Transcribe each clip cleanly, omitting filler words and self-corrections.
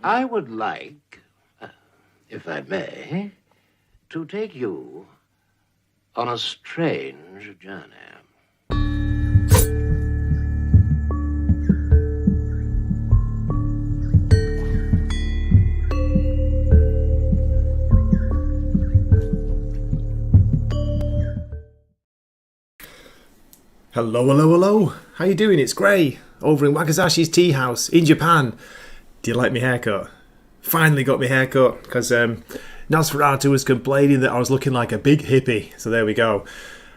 I would like, if I may, to take you on a strange journey. Hello, hello, hello. How you doing? It's Gray over in Wakizashi's Teahouse in Japan. Do you like my haircut? Finally got my haircut because Nosferatu was complaining that I was looking like a big hippie. So there we go.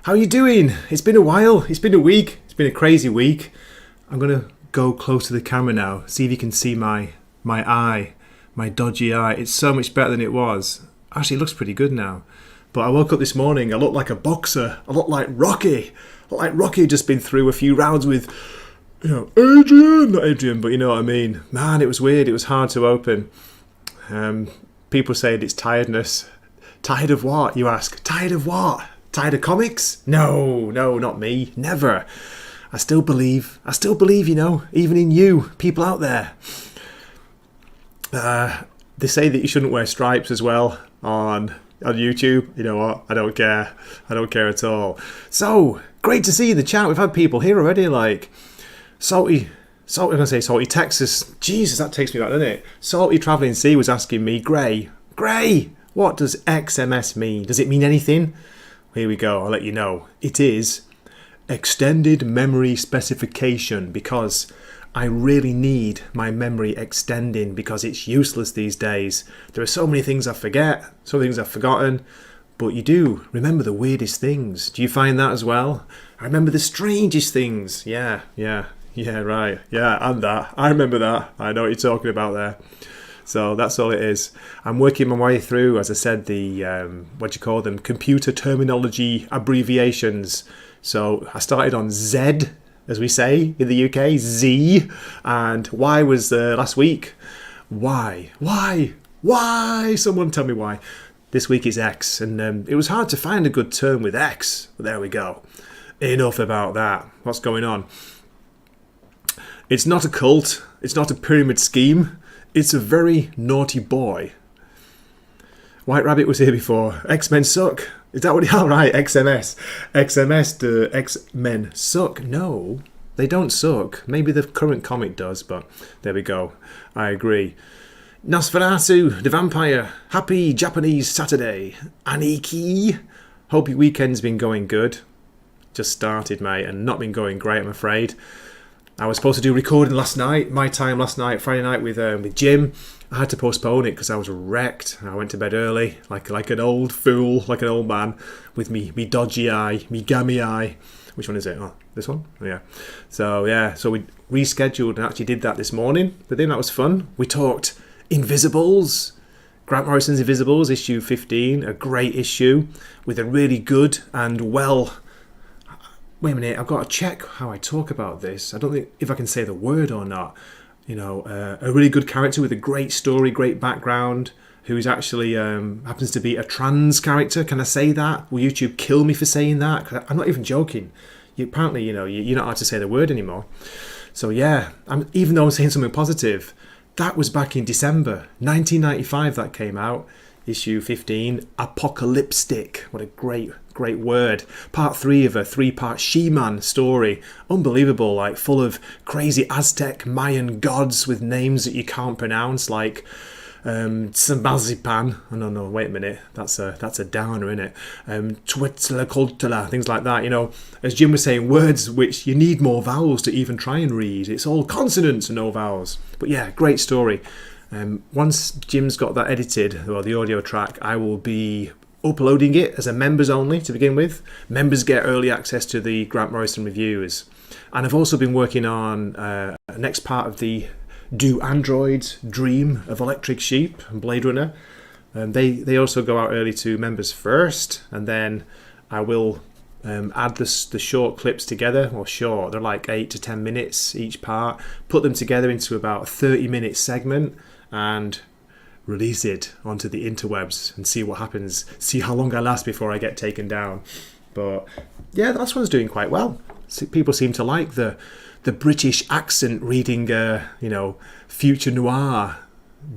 How you doing? It's been a while. It's been a week. It's been a crazy week. I'm going to go close to the camera now. See if you can see my eye. My dodgy eye. It's so much better than it was. Actually, it looks pretty good now. But I woke up this morning. I look like a boxer. I look like Rocky. Like Rocky had just been through a few rounds with, Adrian. Not Adrian, but you know what I mean. Man, it was weird. It was hard to open. People saying it's tiredness. Tired of what, you ask? Tired of what? Tired of comics? No, not me. Never. I still believe, even in you, people out there. They say that you shouldn't wear stripes as well on YouTube. You know what? I don't care. I don't care at all. So, great to see you in the chat. We've had people here already like Salty Texas. Jesus, that takes me back, doesn't it? Salty Travelling Sea was asking me, Gray, what does XMS mean? Does it mean anything? Here we go. I'll let you know. It is Extended Memory Specification because I really need my memory extending because it's useless these days. There are so many things I forget, some things I've forgotten, but you do remember the weirdest things. Do you find that as well? I remember the strangest things. Yeah, right. Yeah, and that. I remember that. I know what you're talking about there. So that's all it is. I'm working my way through, as I said, the, computer terminology abbreviations. So I started on Z, as we say in the UK, Z, and Y was last week. Why? Someone tell me why. This week is X, and it was hard to find a good term with X, but there we go. Enough about that. What's going on? It's not a cult. It's not a pyramid scheme. It's a very naughty boy. White Rabbit was here before. X-Men suck. Is that what? All right, XMS. XMS, X-Men suck. No, they don't suck. Maybe the current comic does, but there we go. I agree. Nosferatu, the vampire. Happy Japanese Saturday. Aniki. Hope your weekend's been going good. Just started, mate, and not been going great, I'm afraid. I was supposed to do recording last night, my time last night, Friday night with Jim. I had to postpone it because I was wrecked. I went to bed early, like an old fool, like an old man, with me dodgy eye, me gammy eye. Which one is it? Oh, this one? Oh, yeah. So we rescheduled and actually did that this morning. But then that was fun. We talked Invisibles, Grant Morrison's Invisibles, issue 15, a great issue with a really good and well... Wait a minute, I've got to check how I talk about this. I don't think if I can say the word or not. A really good character with a great story, great background, who is actually happens to be a trans character. Can I say that? Will YouTube kill me for saying that? 'Cause I'm not even joking. Apparently, you're not allowed to say the word anymore. So yeah, even though I'm saying something positive, that was back in December 1995 that came out. Issue 15, Apocalyptic. What a great word. Part 3 of a 3-part She-Man story. Unbelievable, like full of crazy Aztec Mayan gods with names that you can't pronounce, like Tsambazipan. Oh no, wait a minute. That's a downer, isn't it? Twitzlacoltala, things like that. As Jim was saying, words which you need more vowels to even try and read. It's all consonants and no vowels. But yeah, great story. Once Jim's got that edited, or the audio track, I will be uploading it as a members only to begin with. Members get early access to the Grant Morrison reviews. And I've also been working on next part of the Do Androids Dream of Electric Sheep and Blade Runner. They also go out early to members first, and then I will add the short clips together, or short, they're like 8 to 10 minutes each part, put them together into about a 30-minute segment, and release it onto the interwebs and see what happens, see how long I last before I get taken down. But yeah, that one's doing quite well. People seem to like the British accent reading, future noir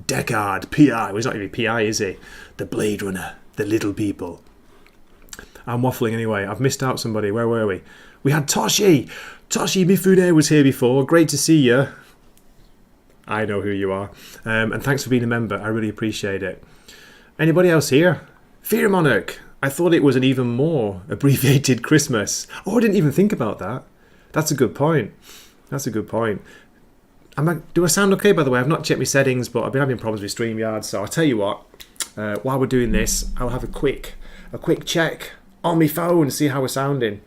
Deckard, PI. Well, he's not even PI, is he? The Blade Runner, the little people. I'm waffling anyway. I've missed out somebody. Where were we? We had Toshi. Toshi Mifune was here before. Great to see you. I know who you are. And thanks for being a member. I really appreciate it. Anybody else here? Fear Monarch. I thought it was an even more abbreviated Christmas. Oh, I didn't even think about that. That's a good point. That's a good point. Do I sound okay, by the way? I've not checked my settings, but I've been having problems with StreamYard. So I'll tell you what. While we're doing this, I'll have a quick check on my phone, see how we're sounding.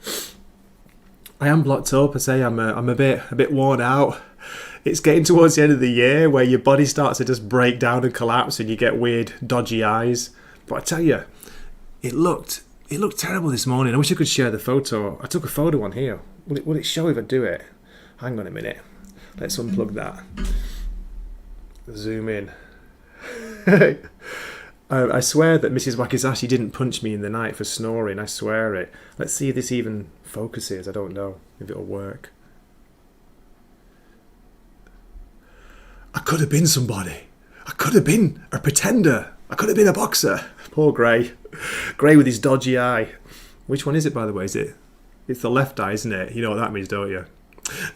I am blocked up. I say I'm a bit worn out. It's getting towards the end of the year where your body starts to just break down and collapse, and you get weird, dodgy eyes. But I tell you, it looked terrible this morning. I wish I could share the photo. I took a photo on here. Will it show if I do it? Hang on a minute. Let's unplug that. Zoom in. I swear that Mrs. Wakizashi didn't punch me in the night for snoring. I swear it. Let's see if this even focuses. I don't know if it'll work. I could have been somebody. I could have been a pretender. I could have been a boxer. Poor Gray. Gray with his dodgy eye. Which one is it, by the way? It's the left eye, isn't it? You know what that means, don't you?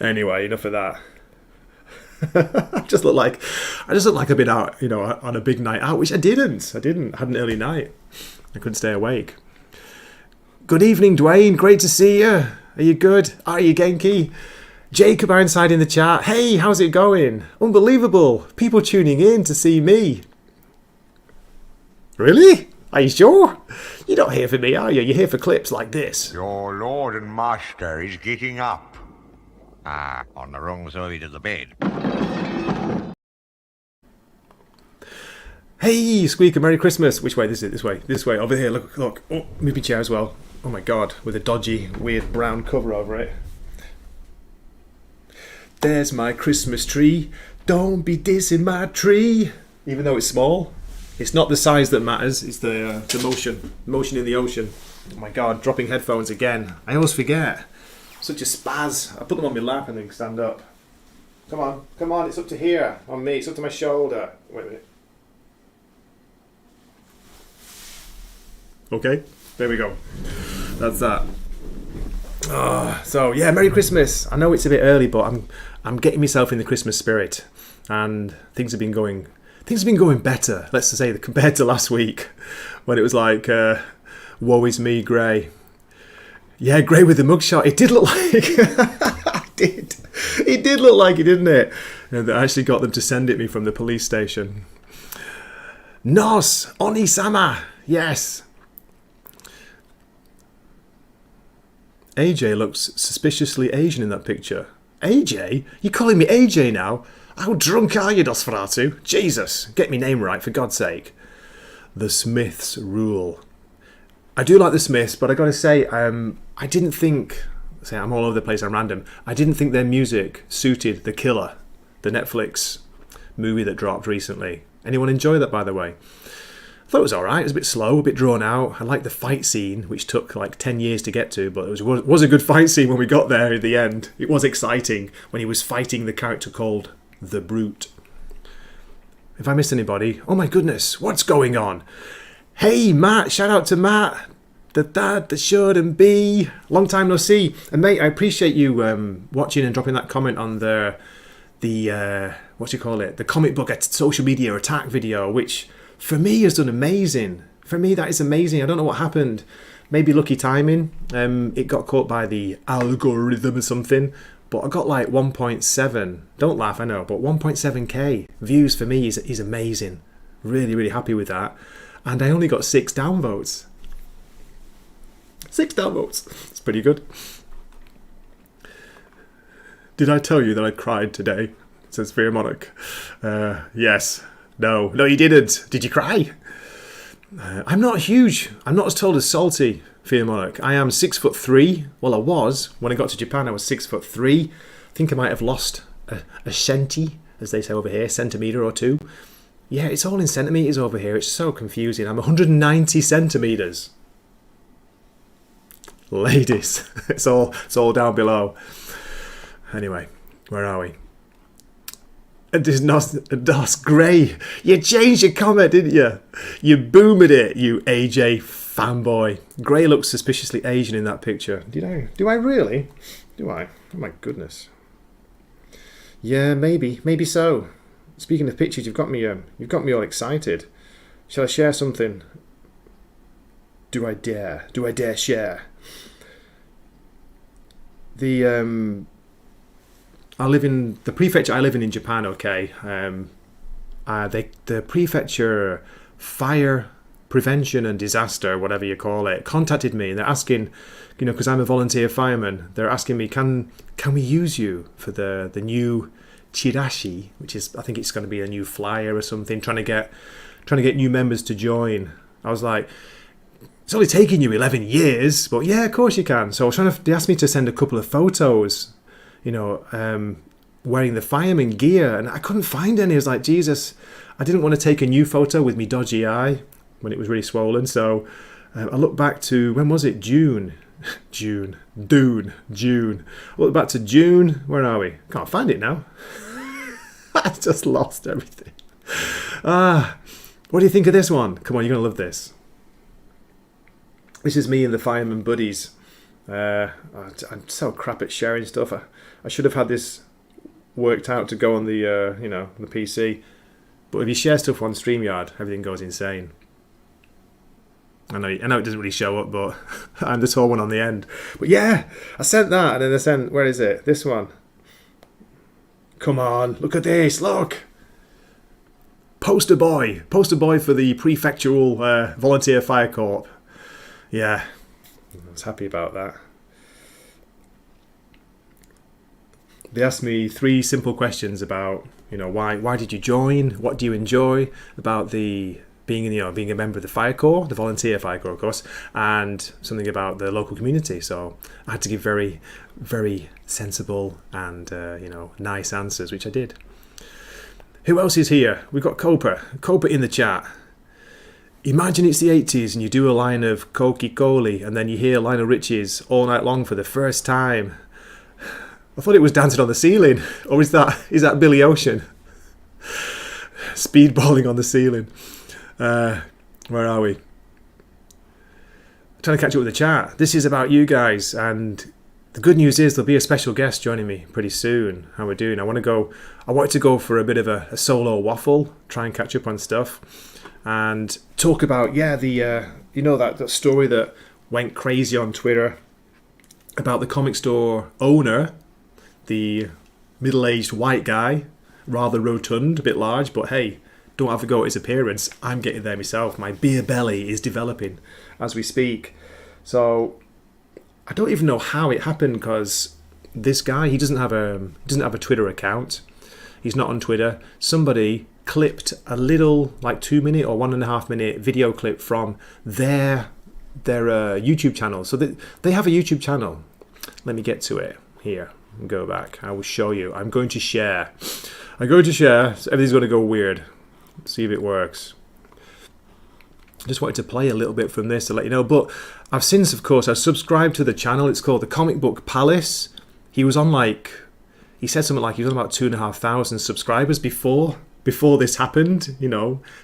Anyway, enough of that. I just look like I've been out, on a big night out, which I didn't. I had an early night. I couldn't stay awake. Good evening, Dwayne. Great to see you. Are you good? Are you Genki? Jacob Ironside in the chat. Hey, how's it going? Unbelievable. People tuning in to see me. Really? Are you sure? You're not here for me, are you? You're here for clips like this. Your lord and master is getting up. On the wrong side of the bed. Hey, Squeaker, Merry Christmas. Which way? This way. This way. Over here. Look. Oh, move my chair as well. Oh my God, with a dodgy, weird brown cover over it. There's my Christmas tree. Don't be dissing my tree. Even though it's small, it's not the size that matters. It's the motion in the ocean. Oh my God, dropping headphones again. I always forget. Such a spaz. I put them on my lap and then stand up. Come on, it's up to here. On me, it's up to my shoulder. Wait a minute. Okay, there we go. That's that. So yeah, Merry Christmas. I know it's a bit early, but I'm getting myself in the Christmas spirit, and things have been going better. Let's say compared to last week, when it was like, woe is me, Gray. Yeah, Gray with the mugshot. It did look like It did look like it, didn't it? And I actually got them to send it me from the police station. Nos Oni-sama. Yes. AJ looks suspiciously Asian in that picture. AJ? You calling me AJ now? How drunk are you, Nosferatu? Jesus, get me name right, for God's sake. The Smiths rule. I do like the Smiths, but I gotta say, I didn't think... Say, I'm all over the place, I'm random. I didn't think their music suited The Killer, the Netflix movie that dropped recently. Anyone enjoy that, by the way? I thought it was alright. It was a bit slow, a bit drawn out. I liked the fight scene, which took like 10 years to get to, but it was a good fight scene when we got there at the end. It was exciting when he was fighting the character called The Brute. If I missed anybody, oh my goodness, what's going on? Hey, Matt, shout out to Matt. The dad that shouldn't be. Long time no see. And mate, I appreciate you watching and dropping that comment on the the comic book social media attack video, which for me has done amazing. For me, that is amazing. I don't know what happened. Maybe lucky timing. It got caught by the algorithm or something. But I got like 1.7. Don't laugh, I know. But 1.7k views for me is amazing. Really, really happy with that. And I only got 6 downvotes. 6 downvotes. It's pretty good. Did I tell you that I cried today? Says Fear Monarch. Yes. No, you didn't. Did you cry? I'm not huge. I'm not as tall as Salty, Fear Monarch. I am 6'3". Well, I was. When I got to Japan, I was 6'3". I think I might have lost a centi, as they say over here, centimetre or 2. Yeah, it's all in centimetres over here. It's so confusing. I'm 190 centimetres. Ladies, it's all down below. Anyway, where are we? Das Grey. You changed your comment, didn't you? You boomed it, you AJ fanboy. Grey looks suspiciously Asian in that picture. Do I really? Do I? Oh my goodness. Yeah, maybe so. Speaking of pictures, you've got me all excited. Shall I share something? Do I dare? Do I dare share? The prefecture I live in Japan. Okay, the prefecture fire prevention and disaster, whatever you call it, contacted me. They're asking, because I'm a volunteer fireman. They're asking me, can we use you for the new chirashi, which is, I think it's going to be a new flyer or something. Trying to get new members to join. I was like, it's only taken you 11 years, but yeah, of course you can. So they asked me to send a couple of photos, wearing the fireman gear, and I couldn't find any. I was like, Jesus, I didn't want to take a new photo with me dodgy eye when it was really swollen. So I looked back to, when was it? June. I looked back to June. Where are we? Can't find it now. I just lost everything. What do you think of this one? Come on, you're going to love this. This is me and the fireman buddies. I'm so crap at sharing stuff. I should have had this worked out to go on the the PC. But if you share stuff on StreamYard, everything goes insane. I know it doesn't really show up, but and the tall one on the end. But yeah, I sent that, and then I sent, where is it? This one. Come on, look at this, look. Poster boy for the prefectural volunteer fire corps. Yeah, I was happy about that. They asked me 3 simple questions about, why did you join? What do you enjoy about the being a member of the fire corps, the volunteer fire corps, of course, and something about the local community. So I had to give very, very sensible and nice answers, which I did. Who else is here? We've got Copa in the chat. Imagine it's the 80s and you do a line of Cokie Coley and then you hear Lionel Richie's All Night Long for the first time. I thought it was Dancing on the Ceiling, or is that Billy Ocean? Speedballing on the ceiling. Where are we? I'm trying to catch up with the chat. This is about you guys, and the good news is there'll be a special guest joining me pretty soon. How we're doing? I wanted to go for a bit of a solo waffle, try and catch up on stuff, and talk about that story that went crazy on Twitter about the comic store owner, the middle-aged white guy, rather rotund, a bit large, but hey, don't have to go at his appearance. I'm getting there myself. My beer belly is developing as we speak. So I don't even know how it happened, because this guy, he doesn't have a Twitter account. He's not on Twitter. Somebody clipped a little 2-minute or 1.5-minute video clip from their YouTube channel. So they have a YouTube channel. Let me get to it here and go back. I will show you. I'm going to share. So everything's going to go weird. See if it works. I just wanted to play a little bit from this to let you know. But I've since, of course, I've subscribed to the channel. It's called the Comic Book Palace. He was on he said something like he was on about 2,500 subscribers before this happened,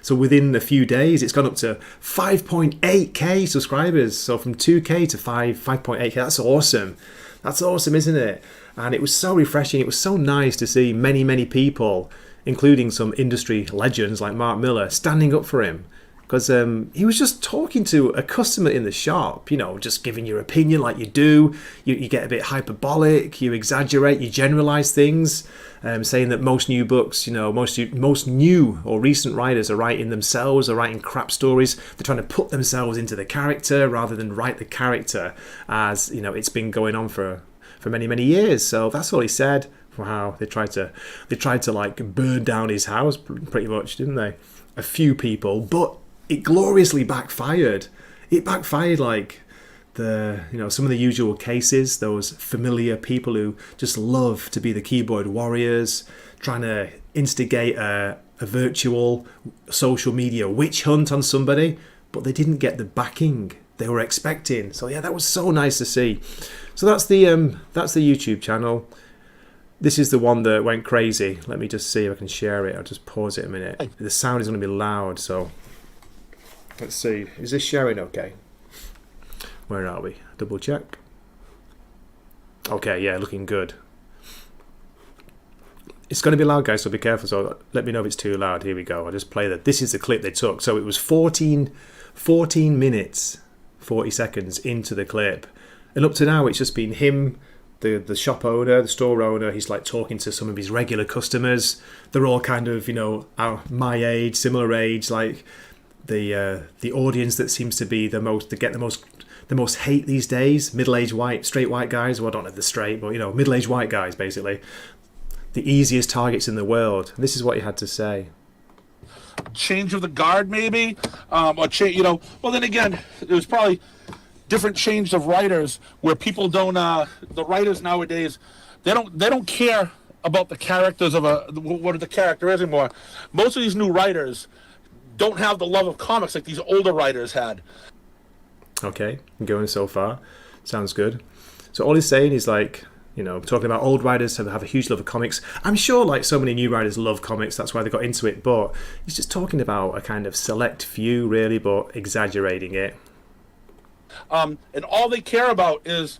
So within a few days, it's gone up to 5.8k subscribers. So from 2k to 5.8k. That's awesome. That's awesome, isn't it? And it was so refreshing. It was so nice to see many, many people, including some industry legends like Mark Miller, standing up for him. Because he was just talking to a customer in the shop, just giving your opinion like you do. You get a bit hyperbolic, you exaggerate, you generalize things, saying that most new books, most new or recent writers are writing themselves, are writing crap stories. They're trying to put themselves into the character rather than write the character, as it's been going on for many, many years. So that's all he said. Wow, they tried to burn down his house pretty much, didn't they? A few people, but it gloriously backfired. It backfired some of the usual cases, those familiar people who just love to be the keyboard warriors, trying to instigate a virtual social media witch hunt on somebody, but they didn't get the backing they were expecting. So yeah, that was so nice to see. So that's the YouTube channel. This is the one that went crazy. Let me just see if I can share it. I'll just pause it a minute. The sound is going to be loud, so let's see. Is this sharing okay? Where are we? Double check. Okay, yeah, looking good. It's going to be loud, guys, so be careful. So let me know if it's too loud. Here we go. I'll just play that. This is the clip they took. So it was 14 minutes, 40 seconds into the clip. And up to now, it's just been him, the shop owner, the store owner. He's like talking to some of his regular customers. They're all kind of, my age, similar age, like the audience that seems to be the most hate these days. Middle-aged straight white guys. Well, I don't know if they're straight, but middle-aged white guys, basically. The easiest targets in the world. This is what he had to say. Change of the guard, maybe, or change. Well, then again, it was probably different change of writers where people don't. The writers nowadays, they don't care about the characters of what the character is anymore. Most of these new writers don't have the love of comics like these older writers had. Okay, I'm going so far. Sounds good. So all he's saying is like, talking about old writers who have a huge love of comics. I'm sure like so many new writers love comics, that's why they got into it, but he's just talking about a kind of select few really, but exaggerating it. And all they care about is,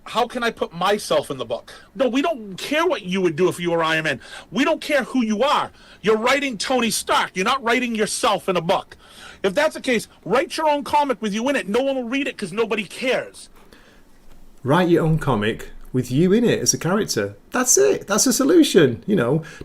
how can I put myself in the book? No, we don't care what you would do if you were Iron Man. We don't care who you are. You're writing Tony Stark. You're not writing yourself in a book. If that's the case, write your own comic with you in it. No one will read it because nobody cares. Write your own comic with you in it as a character. That's it. That's a solution.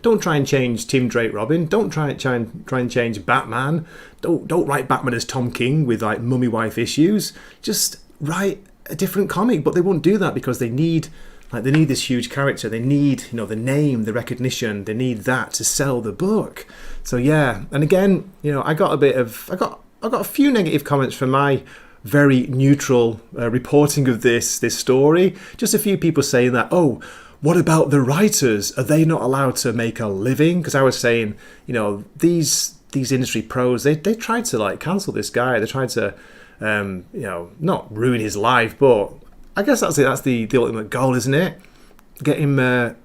Don't try and change Tim Drake Robin. Don't try and change Batman. Don't write Batman as Tom King with like mummy wife issues. Just write a different comic. But they won't do that because they need this huge character. They need the name, the recognition. They need that to sell the book. So yeah. And again, I got a few negative comments from my very neutral reporting of this story. Just a few people saying that, oh, what about the writers? Are they not allowed to make a living? Because I was saying, these industry pros, they tried to like cancel this guy. They tried to, not ruin his life, but I guess that's it. That's the ultimate goal, isn't it? Get him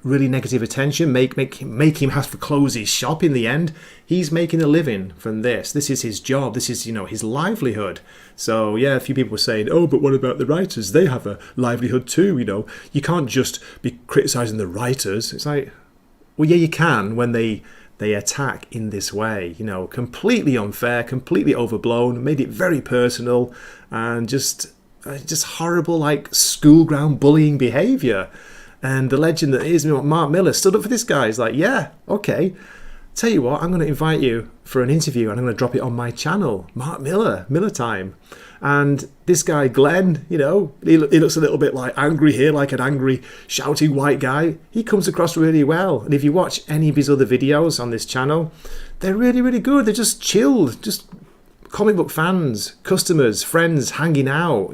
really negative attention, make him have to close his shop in the end. He's making a living from this. This is his job. This is, his livelihood. So, yeah, a few people were saying, oh, but what about the writers? They have a livelihood too, You can't just be criticising the writers. It's like, well, yeah, you can when they attack in this way, completely unfair, completely overblown, made it very personal, and just horrible, like, school ground bullying behaviour. And the legend that is Mark Millar stood up for this guy. He's like, yeah, okay. Tell you what, I'm going to invite you for an interview and I'm going to drop it on my channel. Mark Millar Time. And this guy, Glenn, he looks a little bit like angry here, like an angry, shouting white guy. He comes across really well. And if you watch any of his other videos on this channel, they're really, really good. They're just chilled, just comic book fans, customers, friends hanging out,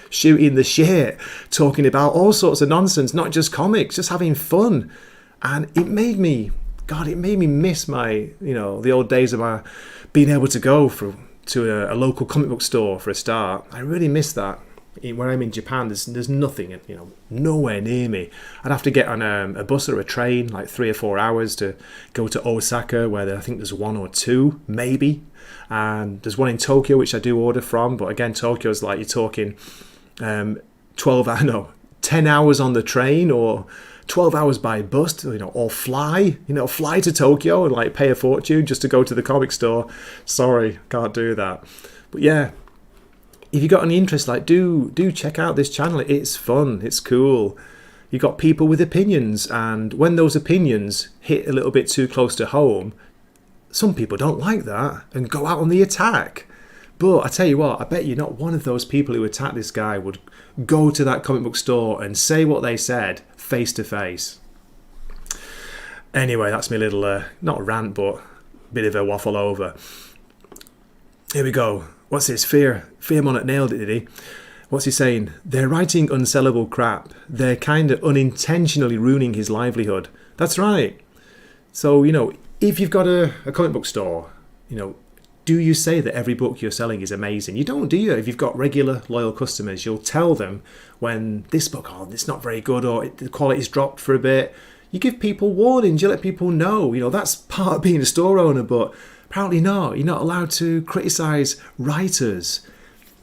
shooting the shit, talking about all sorts of nonsense, not just comics, just having fun. And it made me miss my, the old days of my being able to go to a local comic book store for a start. I really miss that. When I'm in Japan, there's nothing, nowhere near me. I'd have to get on a bus or a train, like 3 or 4 hours to go to Osaka, where I think there's one or two, maybe. And there's one in Tokyo, which I do order from. But again, Tokyo's like, you're talking 10 hours on the train or 12 hours by bus, or fly to Tokyo and like pay a fortune just to go to the comic store. Sorry, can't do that. But yeah, if you got any interest, like do check out this channel. It's fun, it's cool. You got people with opinions, and when those opinions hit a little bit too close to home, some people don't like that and go out on the attack. But I tell you what, I bet you're not one of those people who attacked this guy would go to that comic book store and say what they said face to face. Anyway, that's my little, not rant, but bit of a waffle over. Here we go. What's this? Fearmonic nailed it, did he? What's he saying? They're writing unsellable crap. They're kind of unintentionally ruining his livelihood. That's right. So, if you've got a comic book store, do you say that every book you're selling is amazing? You don't, do you? If you've got regular, loyal customers, you'll tell them when this book, it's not very good, or the quality's dropped for a bit. You give people warnings, you let people know. You know, that's part of being a store owner, but apparently not. You're not allowed to criticise writers.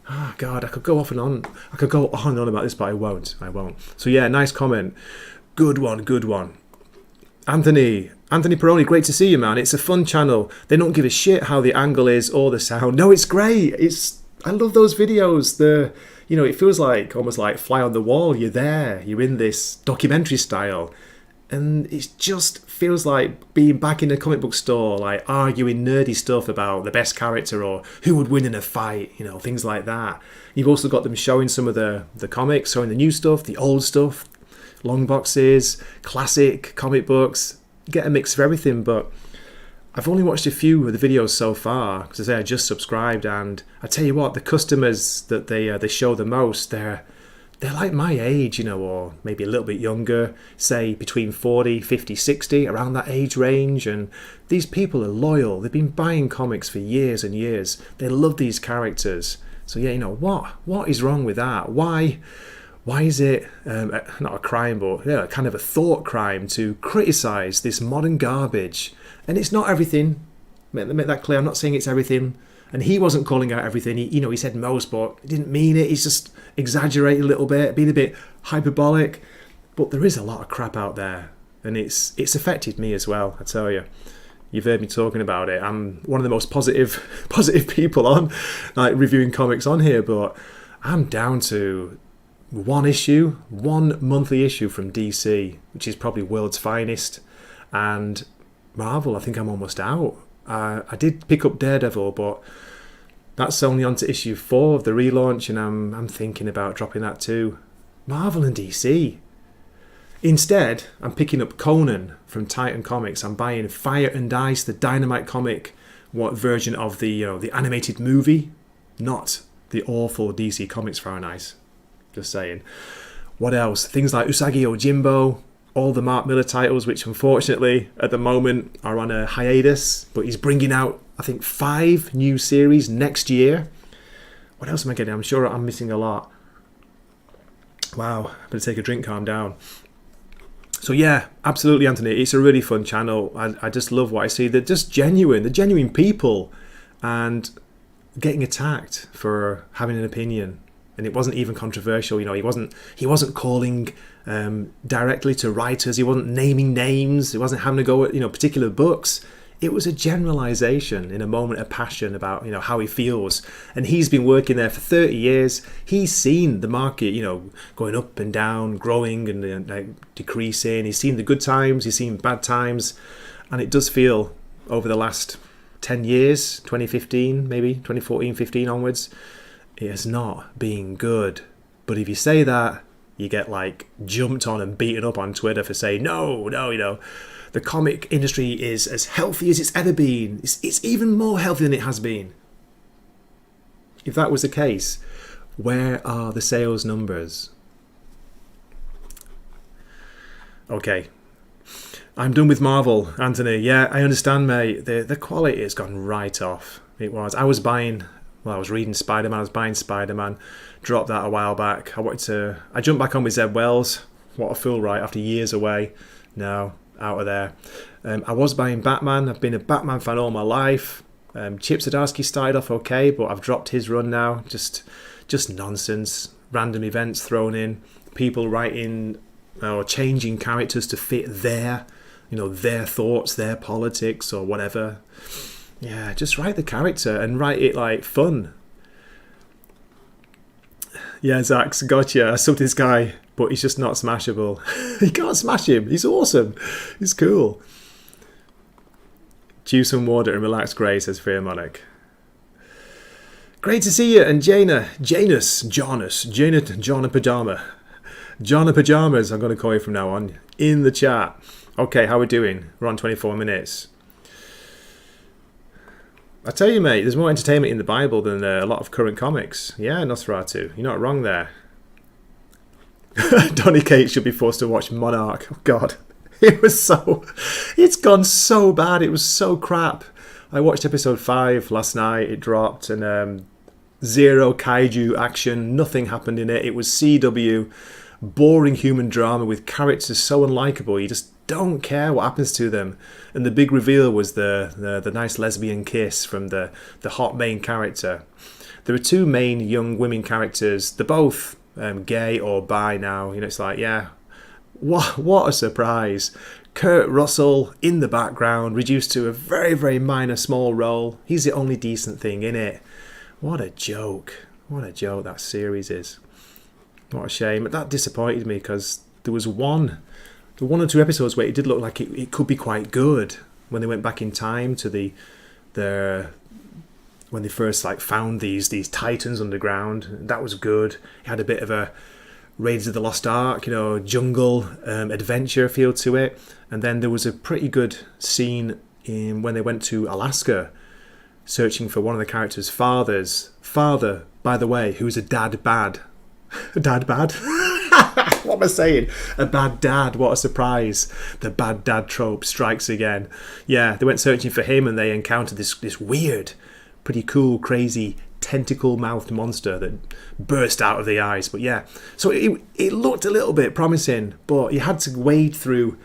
Oh, God, I could go off and on. I could go on and on about this, but I won't. So, yeah, nice comment. Good one. Anthony Peroni, great to see you, man. It's a fun channel. They don't give a shit how the angle is or the sound. No, it's great. I love those videos. It feels like almost like fly on the wall. You're there. You're in this documentary style. And it just feels like being back in a comic book store, like arguing nerdy stuff about the best character or who would win in a fight, things like that. You've also got them showing some of the comics, showing the new stuff, the old stuff, long boxes, classic comic books. You get a mix of everything, but I've only watched a few of the videos so far, because I just subscribed, and I tell you what, the customers that they show the most, they're like my age, or maybe a little bit younger, say between 40, 50, 60, around that age range. And these people are loyal. They've been buying comics for years and years. They love these characters. So yeah, what is wrong with that? Why is it not a crime, but kind of a thought crime to criticise this modern garbage? And it's not everything. Make that clear. I'm not saying it's everything. And he wasn't calling out everything. He said most, but he didn't mean it. He's just exaggerated a little bit, being a bit hyperbolic. But there is a lot of crap out there, and it's affected me as well. I tell you, you've heard me talking about it. I'm one of the most positive people on, like reviewing comics on here. But I'm down to one monthly issue from DC, which is probably world's finest, and Marvel. I think I'm almost out. I did pick up Daredevil, but that's only on to issue 4 of the relaunch, and I'm thinking about dropping that too. Marvel and DC. Instead, I'm picking up Conan from Titan Comics. I'm buying Fire and Ice, the Dynamite comic, what version of the animated movie, not the awful DC Comics Fire and Ice. Just saying. What else? Things like Usagi Yojimbo, all the Mark Millar titles, which unfortunately at the moment are on a hiatus, but he's bringing out, I think, 5 new series next year. What else am I getting? I'm sure I'm missing a lot. Wow, I'm going to take a drink, calm down. So yeah, absolutely, Anthony. It's a really fun channel. I just love what I see. They're just genuine people, and getting attacked for having an opinion. And it wasn't even controversial. He wasn't calling directly to writers. He wasn't naming names. He wasn't having to go at particular books. It was a generalization in a moment of passion about how he feels. And he's been working there for 30 years. He's seen the market going up and down, growing and decreasing. He's seen the good times. He's seen bad times. And it does feel over the last 10 years, 2015 maybe, 2014, 15 onwards, it has not been good. But if you say that, you get jumped on and beaten up on Twitter for saying, no, the comic industry is as healthy as it's ever been. It's even more healthy than it has been. If that was the case, where are the sales numbers? Okay. I'm done with Marvel, Anthony. Yeah, I understand, mate. The quality has gone right off. It was. I was reading Spider-Man. I was buying Spider-Man. Dropped that a while back. I jumped back on with Zeb Wells. What a fool, right? After years away. No, out of there. I was buying Batman. I've been a Batman fan all my life. Chip Zdarsky started off okay, but I've dropped his run now. Just nonsense. Random events thrown in. People writing or changing characters to fit their thoughts, their politics, or whatever. Yeah, just write the character and write it fun. Yeah, Zax, gotcha. I subbed this guy, but he's just not smashable. You can't smash him. He's awesome. He's cool. Choose some water and relax, Gray, says Fearmonic. Great to see you. And Jana Pajama. Jana Pajamas, I'm going to call you from now on, in the chat. Okay, how are we doing? We're on 24 minutes. I tell you, mate, there's more entertainment in the Bible than a lot of current comics. Yeah, Nosferatu, you're not wrong there. Donny Cates should be forced to watch Monarch. Oh, God. It's gone so bad. It was so crap. I watched episode 5 last night. It dropped, and zero kaiju action. Nothing happened in it. It was CW boring human drama with characters so unlikable you just don't care what happens to them. And the big reveal was the nice lesbian kiss from the hot main character. There are two main young women characters. They're both gay or bi now. You know, it's like, yeah, what a surprise. Kurt Russell in the background, reduced to a very, very minor, small role. He's the only decent thing in it. What a joke. What a joke that series is. What a shame. That disappointed me because there was one or two episodes where it did look like it could be quite good when they went back in time to the when they first like found these titans underground. That was good. It had a bit of a Raiders of the Lost Ark, you know, jungle adventure feel to it. And then there was a pretty good scene when they went to Alaska searching for one of the characters' father, by the way, who's a dad bad. A dad bad? What am I saying? A bad dad. What a surprise. The bad dad trope strikes again. Yeah, they went searching for him and they encountered this weird, pretty cool, crazy, tentacle-mouthed monster that burst out of the ice. But yeah, so it looked a little bit promising, but you had to wade through,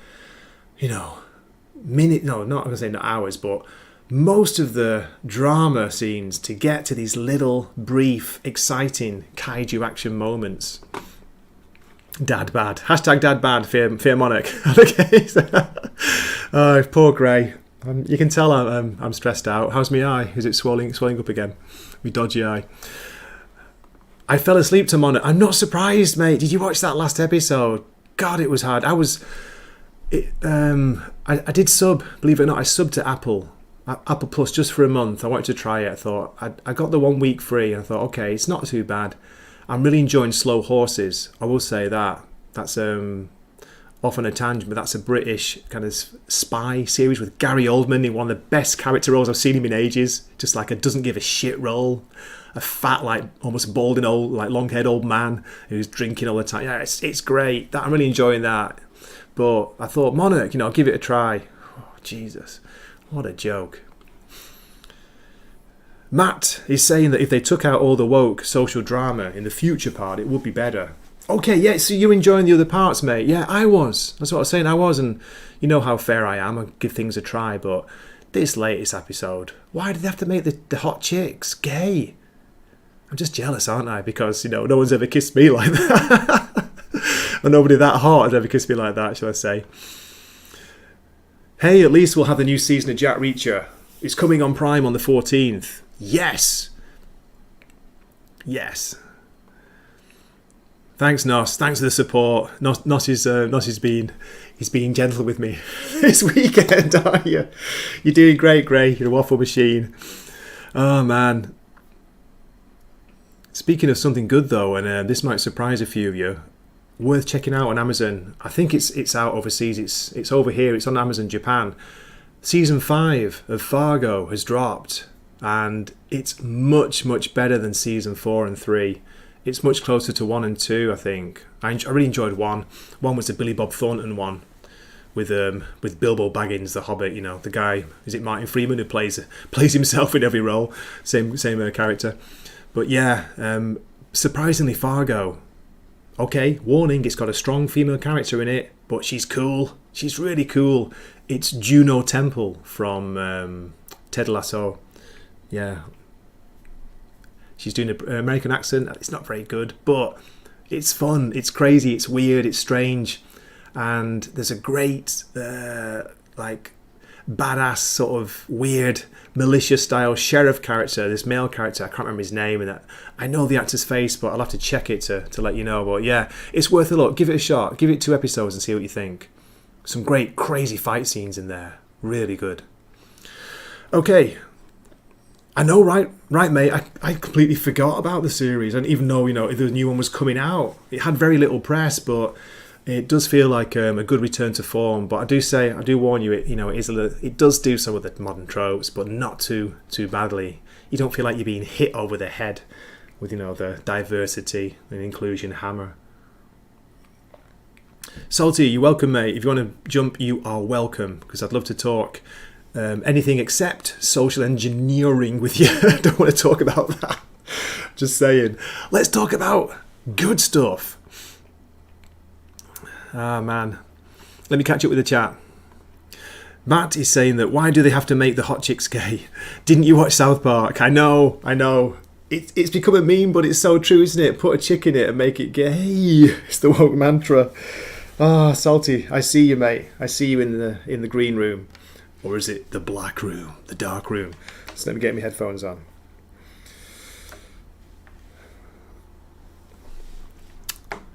you know, not going to say not hours, but most of the drama scenes to get to these little, brief, exciting kaiju action moments. Dad bad. Hashtag dad bad, Fear Monarch. Okay. Oh, poor Gray. You can tell I'm stressed out. How's my eye? Is it swelling up again? My dodgy eye. I fell asleep to Monarch. I'm not surprised, mate. Did you watch that last episode? God, it was hard. I did sub, believe it or not, I subbed to Apple Plus just for a month. I wanted to try it. I thought I got the 1 week free and I thought, okay, it's not too bad. I'm really enjoying Slow Horses. I will say that. That's off on a tangent, but that's a British kind of spy series with Gary Oldman in one of the best character roles I've seen him in ages. Just like a doesn't give a shit role. A fat, like almost balding old, like long-haired old man who's drinking all the time. Yeah, it's great. I'm really enjoying that. But I thought, Monarch, you know, I'll give it a try. Oh, Jesus. What a joke. Matt is saying that if they took out all the woke social drama in the future part, it would be better. Okay, yeah, so you're enjoying the other parts, mate. Yeah, I was. That's what I was saying. I was, and you know how fair I am. I give things a try, but this latest episode, why did they have to make the hot chicks gay? I'm just jealous, aren't I? Because, you know, no one's ever kissed me like that. Or nobody that hot has ever kissed me like that, shall I say. Hey, at least we'll have the new season of Jack Reacher. It's coming on Prime on the 14th. Yes. Yes. Thanks, Nos. Thanks for the support. Nos is being gentle with me this weekend, aren't you? You're doing great, Gray. You're a waffle machine. Oh, man. Speaking of something good, though, and this might surprise a few of you, worth checking out on Amazon. I think it's out overseas. It's over here. It's on Amazon Japan. Season 5 of Fargo has dropped, and it's much, much better than Season 4 and 3. It's much closer to 1 and 2, I think. I really enjoyed 1. 1 was the Billy Bob Thornton one with Bilbo Baggins, the Hobbit. You know, the guy. Is it Martin Freeman who plays himself in every role? Same character. But yeah, surprisingly, Fargo. Okay, warning, it's got a strong female character in it, but she's cool. She's really cool. It's Juno Temple from Ted Lasso. Yeah. She's doing an American accent. It's not very good, but it's fun. It's crazy. It's weird. It's strange. And there's a great, badass sort of weird militia style sheriff character, this male character. I can't remember his name, and I know the actor's face, but I'll have to check it to let you know. But yeah, it's worth a look. Give it a shot. Give it 2 episodes and see what you think. Some great crazy fight scenes in there. Really good. Okay. I know, right, mate. I completely forgot about the series. I didn't even know, if the new one was coming out. It had very little press, but it does feel like a good return to form. But I do warn you, it does do some of the modern tropes, but not too badly. You don't feel like you're being hit over the head with, the diversity and inclusion hammer. Salty, you're welcome, mate. If you want to jump, you are welcome, because I'd love to talk anything except social engineering with you. I don't want to talk about that. Just saying. Let's talk about good stuff. Ah, man. Let me catch up with the chat. Matt is saying that why do they have to make the hot chicks gay? Didn't you watch South Park? I know. It's become a meme, but it's so true, isn't it? Put a chick in it and make it gay. It's the woke mantra. Ah, Salty, I see you, mate. I see you in the green room. Or is it the black room, the dark room? So let me get my headphones on.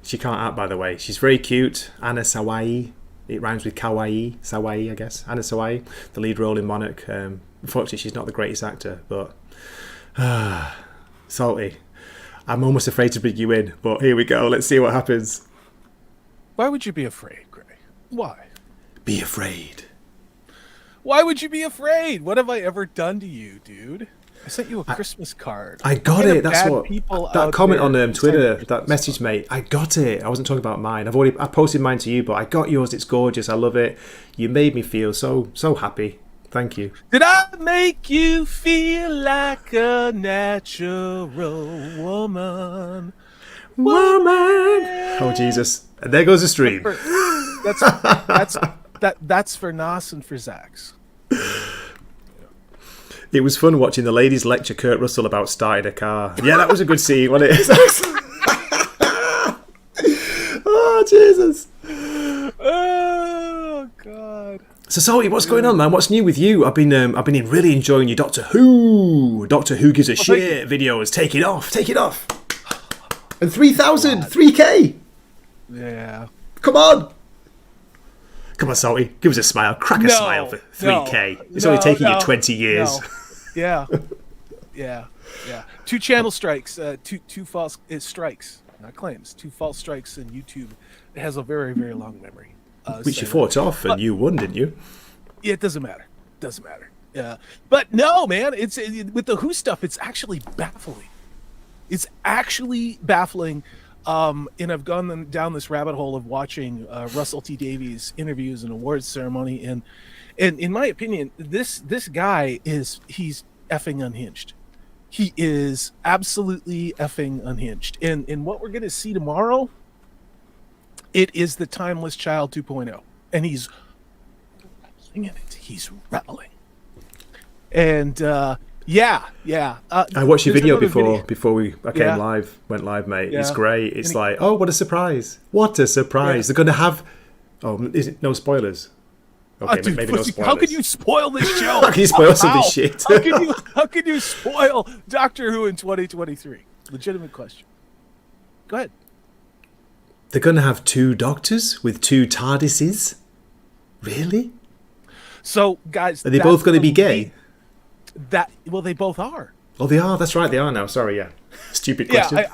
She can't act, by the way. She's very cute. Anna Sawai. It rhymes with kawaii. Sawai, I guess. Anna Sawai, the lead role in Monarch. Unfortunately, she's not the greatest actor, but... Salty. I'm almost afraid to bring you in, but here we go. Let's see what happens. Why would you be afraid, Gray? Why? Be afraid. Why would you be afraid? What have I ever done to you, dude? I sent you a Christmas card. I got it. That's what that comment on Twitter, that message, card. mate. I got it. I wasn't talking about mine. I posted mine to you, but I got yours. It's gorgeous. I love it. You made me feel so happy. Thank you. Did I make you feel like a natural woman? Oh Jesus! And there goes the stream. That's for Nas and for Zax. It was fun watching the ladies lecture Kurt Russell about starting a car. Yeah, that was a good scene, wasn't it? Oh, Jesus. Oh, God. So, Salty, what's going on, man? What's new with you? I've been really enjoying your Doctor Who gives a shit videos. Take it off. And 3,000, 3K. Yeah. Come on, Salty. Give us a smile. Crack a smile for 3K. It's only taking you 20 years. Yeah. 2 channel strikes. Two false strikes. Not claims. 2 false strikes in YouTube. It has a very, very long memory. Which you fought off and you won, didn't you? Yeah, it doesn't matter. Yeah. But no, man. It's with the Who stuff. It's actually baffling. And I've gone down this rabbit hole of watching Russell T Davies interviews and awards ceremony, and in my opinion, this guy he's effing unhinged. He is absolutely effing unhinged. And what we're going to see tomorrow, it is the Timeless Child 2.0, and he's reveling in it. He's reveling, and I watched your video before I went live, mate. Yeah. It's great. It's like, oh, what a surprise! What a surprise! Yeah. They're going to have. Oh, is it no spoilers? Okay, dude, maybe no spoilers. How could you spoil this show? How can you spoil some of this shit? How could you spoil Doctor Who in 2023? Legitimate question. Go ahead. They're going to have 2 doctors with 2 TARDISes. Really? So, guys, are they both going to be gay? They both are. Oh, they are. That's right. They are now. Sorry, yeah. Stupid question.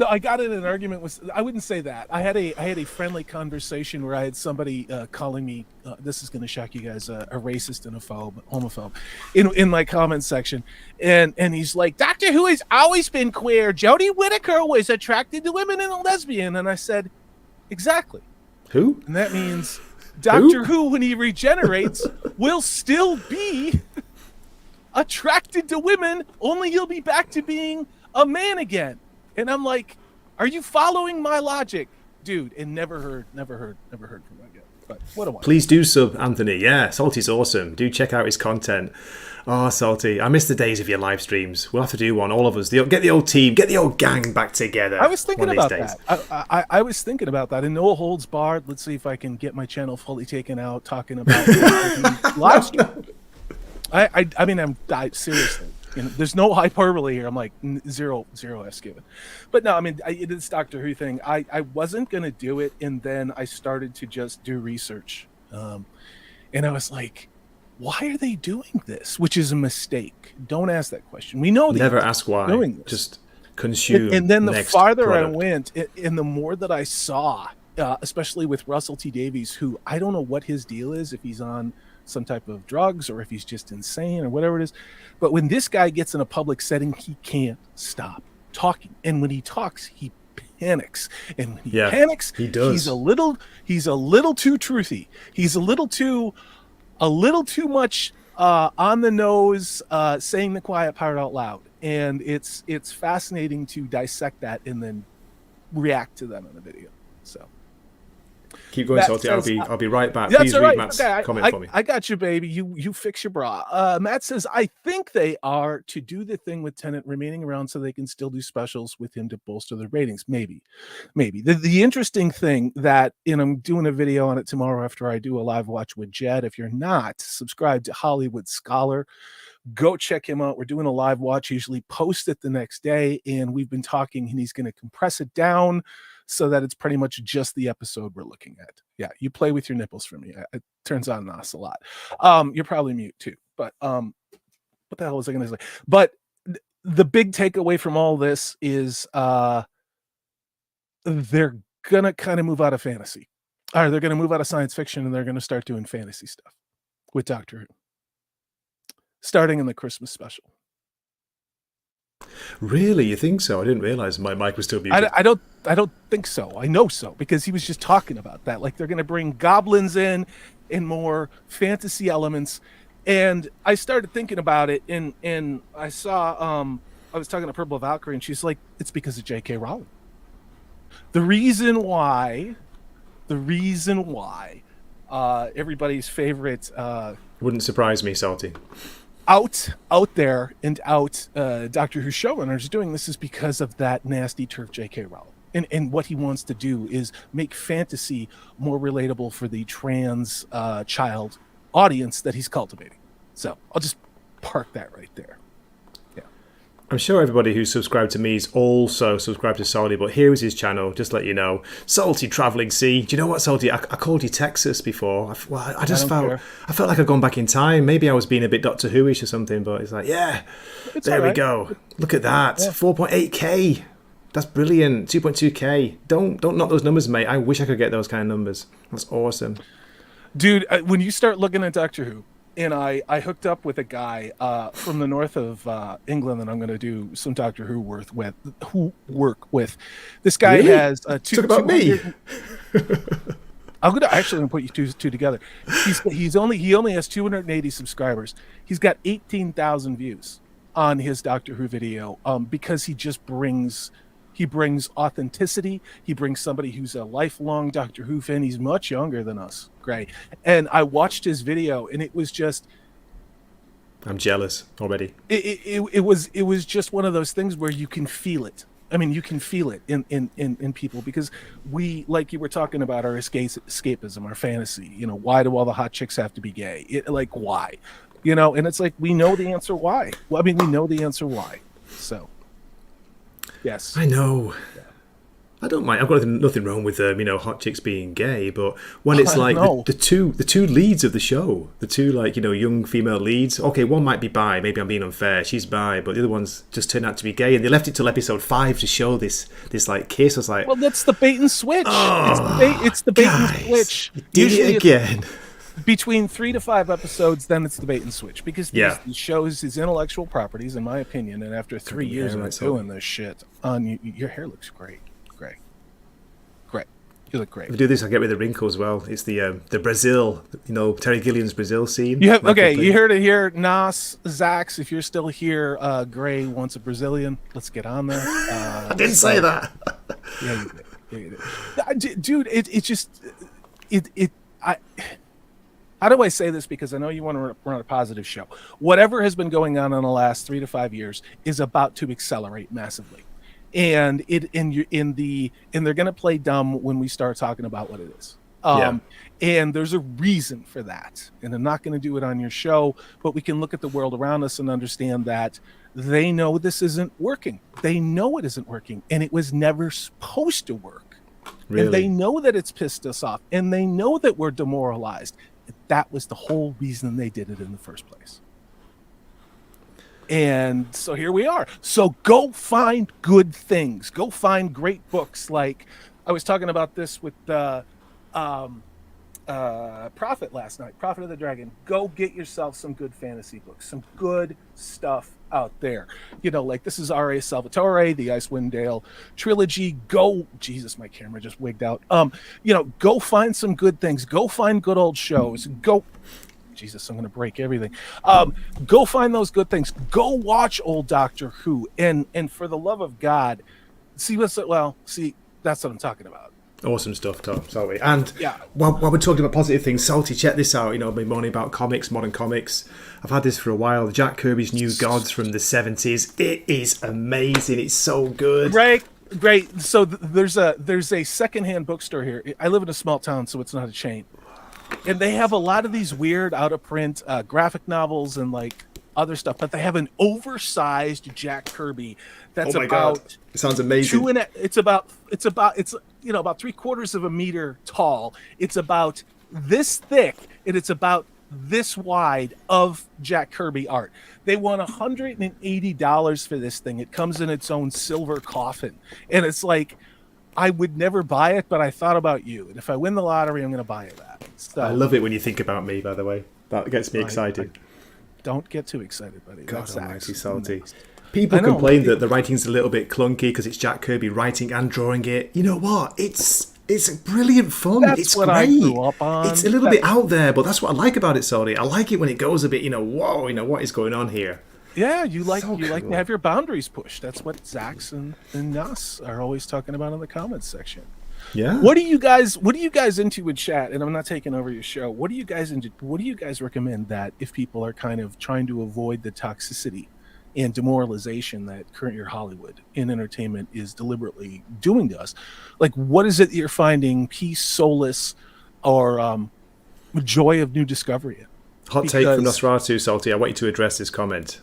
I got in an argument with. I wouldn't say that. I had a friendly conversation where I had somebody calling me. This is going to shock you guys. A racist and a homophobe, in my comment section, and he's like, Doctor Who has always been queer. Jodie Whittaker was attracted to women and a lesbian, and I said, exactly. Who? And that means Doctor Who, when he regenerates, will still be attracted to women, only he'll be back to being a man again. And I'm like, are you following my logic, dude? And never heard from that yet. But what a one. Please do sub, Anthony. Yeah, Salty's awesome. Do check out his content. Oh, Salty, I miss the days of your live streams. We'll have to do one, all of us. Get the old team, get the old gang back together. I was thinking about that. I was thinking about that. And no holds barred. Let's see if I can get my channel fully taken out talking about live stream. I mean, I'm seriously. There's no hyperbole here. I'm like zero S given. But no, I mean, this Doctor Who thing, I wasn't going to do it. And then I started to just do research. And I was like, why are they doing this? Which is a mistake. Don't ask that question. We know never ask why. Doing this. Just consume. And then the farther product. I went, and the more that I saw, especially with Russell T Davies, who I don't know what his deal is, if he's on some type of drugs or if he's just insane or whatever it is. But when this guy gets in a public setting, he can't stop talking. And when he talks, he panics. And when he panics, he does. He's a little too truthy. He's a little too much on the nose, saying the quiet part out loud. And it's fascinating to dissect that and then react to that on the video. So Keep going, Matt Salty. says, I'll be right back. That's Please all read right. Matt's Okay, comment for me. I got you, baby. You fix your bra. Matt says, I think they are to do the thing with Tennant remaining around so they can still do specials with him to bolster their ratings. Maybe. The interesting thing that, and I'm doing a video on it tomorrow after I do a live watch with Jed. If you're not subscribed to Hollywood Scholar, go check him out. We're doing a live watch, usually post it the next day, and we've been talking, and he's going to compress it down so that it's pretty much just the episode we're looking at. Yeah, you play with your nipples for me. It turns on us a lot. You're probably mute too, but what the hell was I going to say? But the big takeaway from all this is they're going to kind of move out of fantasy. Or they're going to move out of science fiction, and they're going to start doing fantasy stuff with Doctor Who, starting in the Christmas special. Really? You think so? I didn't realize my mic was still muted. I don't think so. I know so because he was just talking about that. Like they're going to bring goblins in and more fantasy elements. And I started thinking about it, and I saw I was talking to Purple Valkyrie, and she's like, it's because of J.K. Rowling. The reason why everybody's favorite Wouldn't surprise me, Salty. out there and out Doctor Who showrunners doing this is because of that nasty turf J.K. Rowling. And what he wants to do is make fantasy more relatable for the trans child audience that he's cultivating. So I'll just park that right there. Yeah. I'm sure everybody who's subscribed to me is also subscribed to Salty, but here is his channel, just let you know. Salty Travelling Sea. Do you know what, Salty? I called you Texas before. I felt like I'd gone back in time. Maybe I was being a bit Doctor Who-ish or something, but it's like, yeah, It's there all we right. go. Look at that. Yeah. 4.8K. That's brilliant. 2.2K. Don't knock those numbers, mate. I wish I could get those kind of numbers. That's awesome. Dude, when you start looking at Doctor Who, and I hooked up with a guy from the north of England that I'm going to do some Doctor Who work with. This guy Really? has Talk about me. I'm gonna put you two together. He only has 280 subscribers. He's got 18,000 views on his Doctor Who video because he brings authenticity. He brings somebody who's a lifelong Doctor Who fan. He's much younger than us, Gray. And I watched his video, and it was just, I'm jealous already. it was just one of those things where you can feel it. I mean, you can feel it in people because we, like you were talking about, our escapism, our fantasy. You know, why do all the hot chicks have to be gay? Why? You know, and it's like we know the answer why. Well, I mean, we know the answer why. So. Yes, I know. I don't mind. I've got nothing wrong with hot chicks being gay, but when it's like the two leads of the show, the two young female leads. Okay, one might be bi. Maybe I'm being unfair. She's bi, but the other one's just turned out to be gay, and they left it till episode 5 to show this like kiss. I was like, well, that's the bait and switch. It's the bait and switch. You did it again. Between 3 to 5 episodes, then it's the bait and switch because these shows his intellectual properties, in my opinion. And after 3 years of doing this shit, your hair looks great. You look great. If I do this, I get rid of the wrinkle as well. It's the Brazil, Terry Gilliam's Brazil scene. You heard it here. Nas, Zax, if you're still here, Gray wants a Brazilian. Let's get on there. I didn't say that. Yeah, you did. Dude, it just how do I say this? Because I know you want to run a positive show. Whatever has been going on in the last 3 to 5 years is about to accelerate massively, and they're going to play dumb when we start talking about what it is. And there's a reason for that. And I'm not going to do it on your show, but we can look at the world around us and understand that they know this isn't working. They know it isn't working, and it was never supposed to work. Really? And they know that it's pissed us off, and they know that we're demoralized. That was the whole reason they did it in the first place. And so here we are. So go find good things. Go find great books. Like I was talking about this with Prophet last night, Prophet of the Dragon. Go get yourself some good fantasy books, some good stuff out there. Like this is R.A. Salvatore, the Icewind Dale trilogy. Go, Jesus, my camera just wigged out. Go find some good things. Go find good old shows. Go, Jesus, I'm going to break everything. Go find those good things. Go watch old Doctor Who. And for the love of God, that's what I'm talking about. Awesome stuff, Tom. Salty. And Yeah. while we're talking about positive things, Salty, check this out. You know, I've been moaning about comics, modern comics. I've had this for a while. Jack Kirby's New Gods from the 70s. It is amazing. It's so good. Great. So there's a secondhand bookstore here. I live in a small town, so it's not a chain, and they have a lot of these weird out of print graphic novels and like other stuff. But they have an oversized Jack Kirby that's Oh my about God. It sounds amazing. it's about 3/4 of a meter tall. It's about this thick, and it's about this wide of Jack Kirby art. They want $180 for this thing. It comes in its own silver coffin, and it's like, I would never buy it, but I thought about you, and if I win the lottery, I'm going to buy that. So, I love it when you think about me, by the way. That gets me excited. don't get too excited, buddy. God That's almighty, Zach's. Salty. People I know. complain that the writing's a little bit clunky because it's Jack Kirby writing and drawing it. You know what? It's brilliant fun. That's it's what great. I grew up on. It's a little bit out there, but that's what I like about it, Salty. I like it when it goes a bit, whoa, what is going on here? Yeah, you like So to cool. have your boundaries pushed. That's what Zach's and Nas are always talking about in the comments section. Yeah. What are you guys into in chat? And I'm not taking over your show. What do you guys recommend that if people are kind of trying to avoid the toxicity and demoralization that current year Hollywood in entertainment is deliberately doing to us? Like, what is it you're finding peace, solace, or joy of new discovery in? Hot take from Because- Nosferatu, Salty. I want you to address this comment.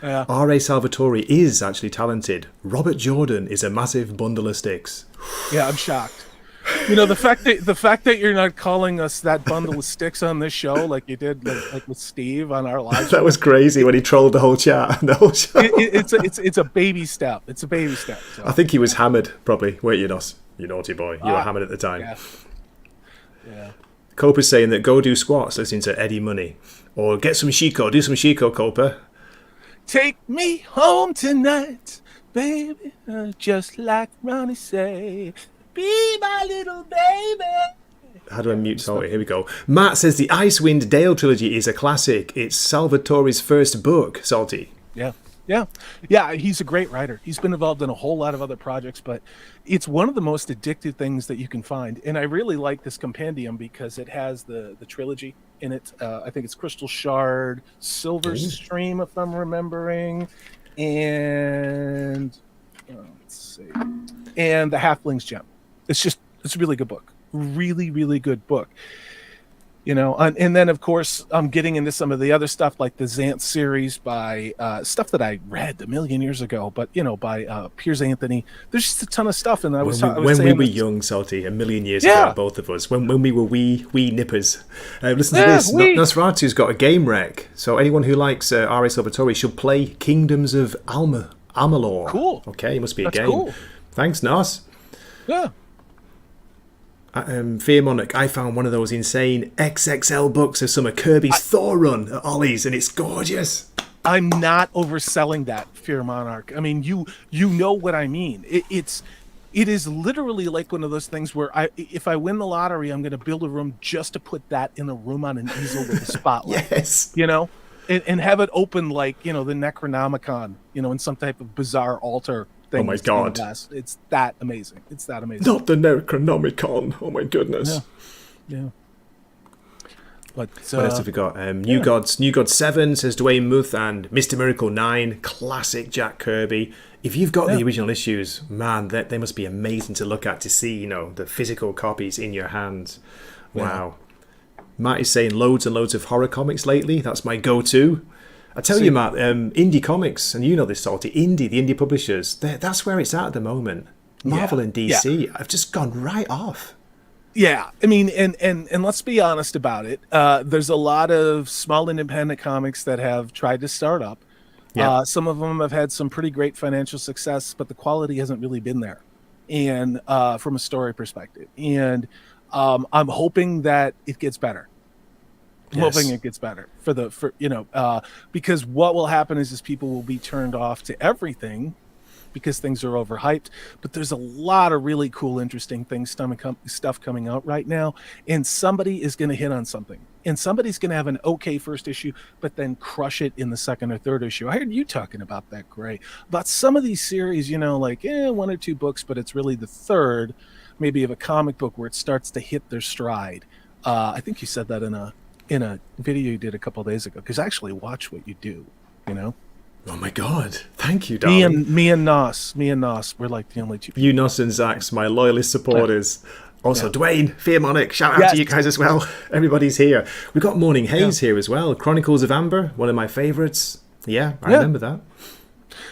Yeah. R.A. Salvatore is actually talented. Robert Jordan is a massive bundle of sticks. Yeah, I'm shocked. The fact that you're not calling us that bundle of sticks on this show like you did like with Steve on our live show. That was crazy when he trolled the whole chat. The whole show. It's a baby step. It's a baby step. So. I think he was hammered, probably. Weren't you, Nos? You naughty boy. You were hammered at the time. Yeah. Copa's saying that go do squats listening to Eddie Money. Or get some Chico. Do some Chico, Copa. Take me home tonight, baby, just like Ronnie say. Be my little baby. How do I mute Salty? Here we go. Matt says the Icewind Dale trilogy is a classic. It's Salvatore's first book, Salty. Yeah, he's a great writer. He's been involved in a whole lot of other projects, but it's one of the most addictive things that you can find. And I really like this compendium because it has the trilogy in it. I think it's Crystal Shard, Silver Stream, if I'm remembering, and let's see, and the Halfling's Gem. It's a really good book. Really, really good book. And then of course I'm getting into some of the other stuff like the Xanth series by stuff that I read a million years ago, but by Piers Anthony. There's just a ton of stuff, and When we were young, Salty, a million years ago, both of us, when we were wee nippers. Listen to this. Nosferatu's got a game rec, so anyone who likes R.A. Salvatore should play Kingdoms of Amalur. Cool. Okay, it must be a That's game. cool. Thanks, Nos. Yeah. Fear Monarch, I found one of those insane XXL books of some of Kirby's Thor run at Ollie's, and it's gorgeous. I'm not overselling that, Fear Monarch. I mean, you know what I mean. It is literally like one of those things where if I win the lottery, I'm going to build a room just to put that in a room on an easel with a spotlight. Yes. And have it open like, the Necronomicon, in some type of bizarre altar thing. Oh my God. It's that amazing. Not the Necronomicon. Oh my goodness. Yeah. But What else have we got? New Gods 7 says Dwayne Muth, and Mr. Miracle 9, classic Jack Kirby. If you've got the original issues, man, they must be amazing to look at, to see, the physical copies in your hands. Wow. Matt is saying loads and loads of horror comics lately. That's my go-to. I tell you, Matt, indie comics, and you know this, Salty, the indie publishers, that's where it's at the moment. Marvel and DC have just gone right off. Yeah, I mean, and let's be honest about it. There's a lot of small independent comics that have tried to start up. Yeah. Some of them have had some pretty great financial success, but the quality hasn't really been there, and from a story perspective. And I'm hoping that it gets better. Hoping it gets better because what will happen is people will be turned off to everything because things are overhyped. But there's a lot of really cool, interesting stuff coming out right now, and somebody is going to hit on something, and somebody's going to have an okay first issue, but then crush it in the second or third issue. I heard you talking about that, Gray, about some of these series, like 1 or 2 books, but it's really the third maybe of a comic book where it starts to hit their stride. I think you said that in a video you did a couple of days ago, because I actually watch what you do, you know. Oh my god! Thank you, darling. Me and Nos, we're like the only two people. You, Nos, and Zach's my loyalist supporters. Also, Dwayne, Fearmonic, shout out to you guys as well. Everybody's here. We've got Morning Haze here as well. Chronicles of Amber, one of my favourites. Yeah, I remember that.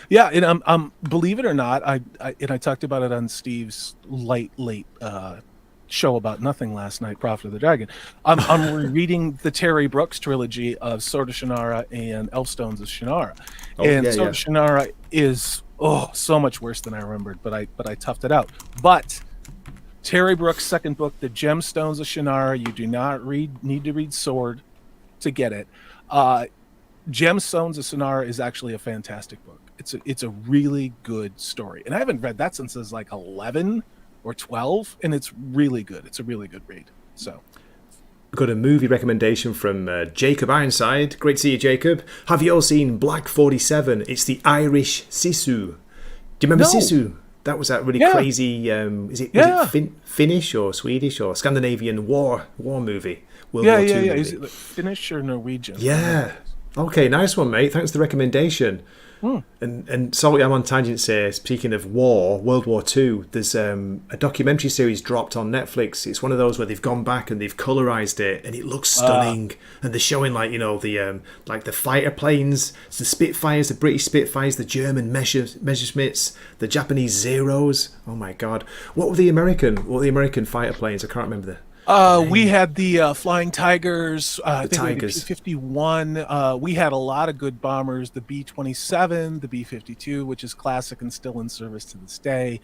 Yeah, and believe it or not, I talked about it on Steve's late show about nothing last night, Prophet of the Dragon. I'm rereading the Terry Brooks trilogy of Sword of Shannara and Elfstones of Shannara. Sword of Shannara is so much worse than I remembered, but I toughed it out. But Terry Brooks' second book, The Gemstones of Shannara, you do not need to read Sword to get it. Gemstones of Shannara is actually a fantastic book. It's a really good story, and I haven't read that since I was like 11 or 12, and it's really good. It's a really good read. So, got a movie recommendation from Jacob Ironside. Great to see you, Jacob. Have you all seen Black 47? It's the Irish Sisu. Do you remember Sisu? That was that really crazy. Was it Finnish or Swedish or Scandinavian war movie? World War II movie. Is it like Finnish or Norwegian? Yeah. Okay, nice one, mate. Thanks for the recommendation. And Salty, I'm on tangent here. Speaking of war, World War II, there's a documentary series dropped on Netflix. It's one of those where they've gone back and they've colorized it, and it looks stunning. And they're showing the like the fighter planes, the Spitfires, the British Spitfires, the German Messerschmitts, the Japanese Zeros. Oh my God, what were the American fighter planes? I can't remember the. We had the Flying Tigers, the Tigers. B-51. We had a lot of good bombers, the B-27, the B-52, which is classic and still in service to this day,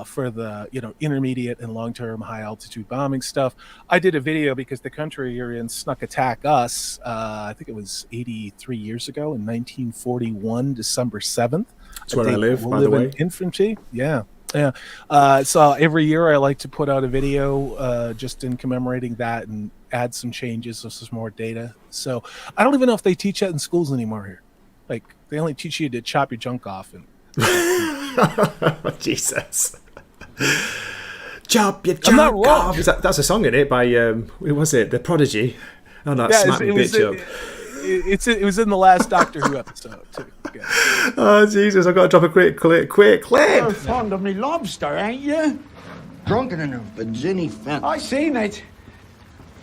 for the intermediate and long-term high-altitude bombing stuff. I did a video because the country you're in snuck attack us. I think it was 83 years ago in 1941, December 7th. That's where I live, by the way. Infantry, yeah. Yeah. So every year I like to put out a video just in commemorating that and add some changes. This is more data. So I don't even know if they teach that in schools anymore here. Like, they only teach you to chop your junk off. And Jesus. Chop your junk off. That's a song in it by, who was it? The Prodigy. Oh, no, smack me bitch up. It was in the last Doctor Who episode too. Yeah. Oh Jesus! I've got to drop a quick clip. You're fond of me lobster, ain't you? Drunken in a Virginia fence. I seen it.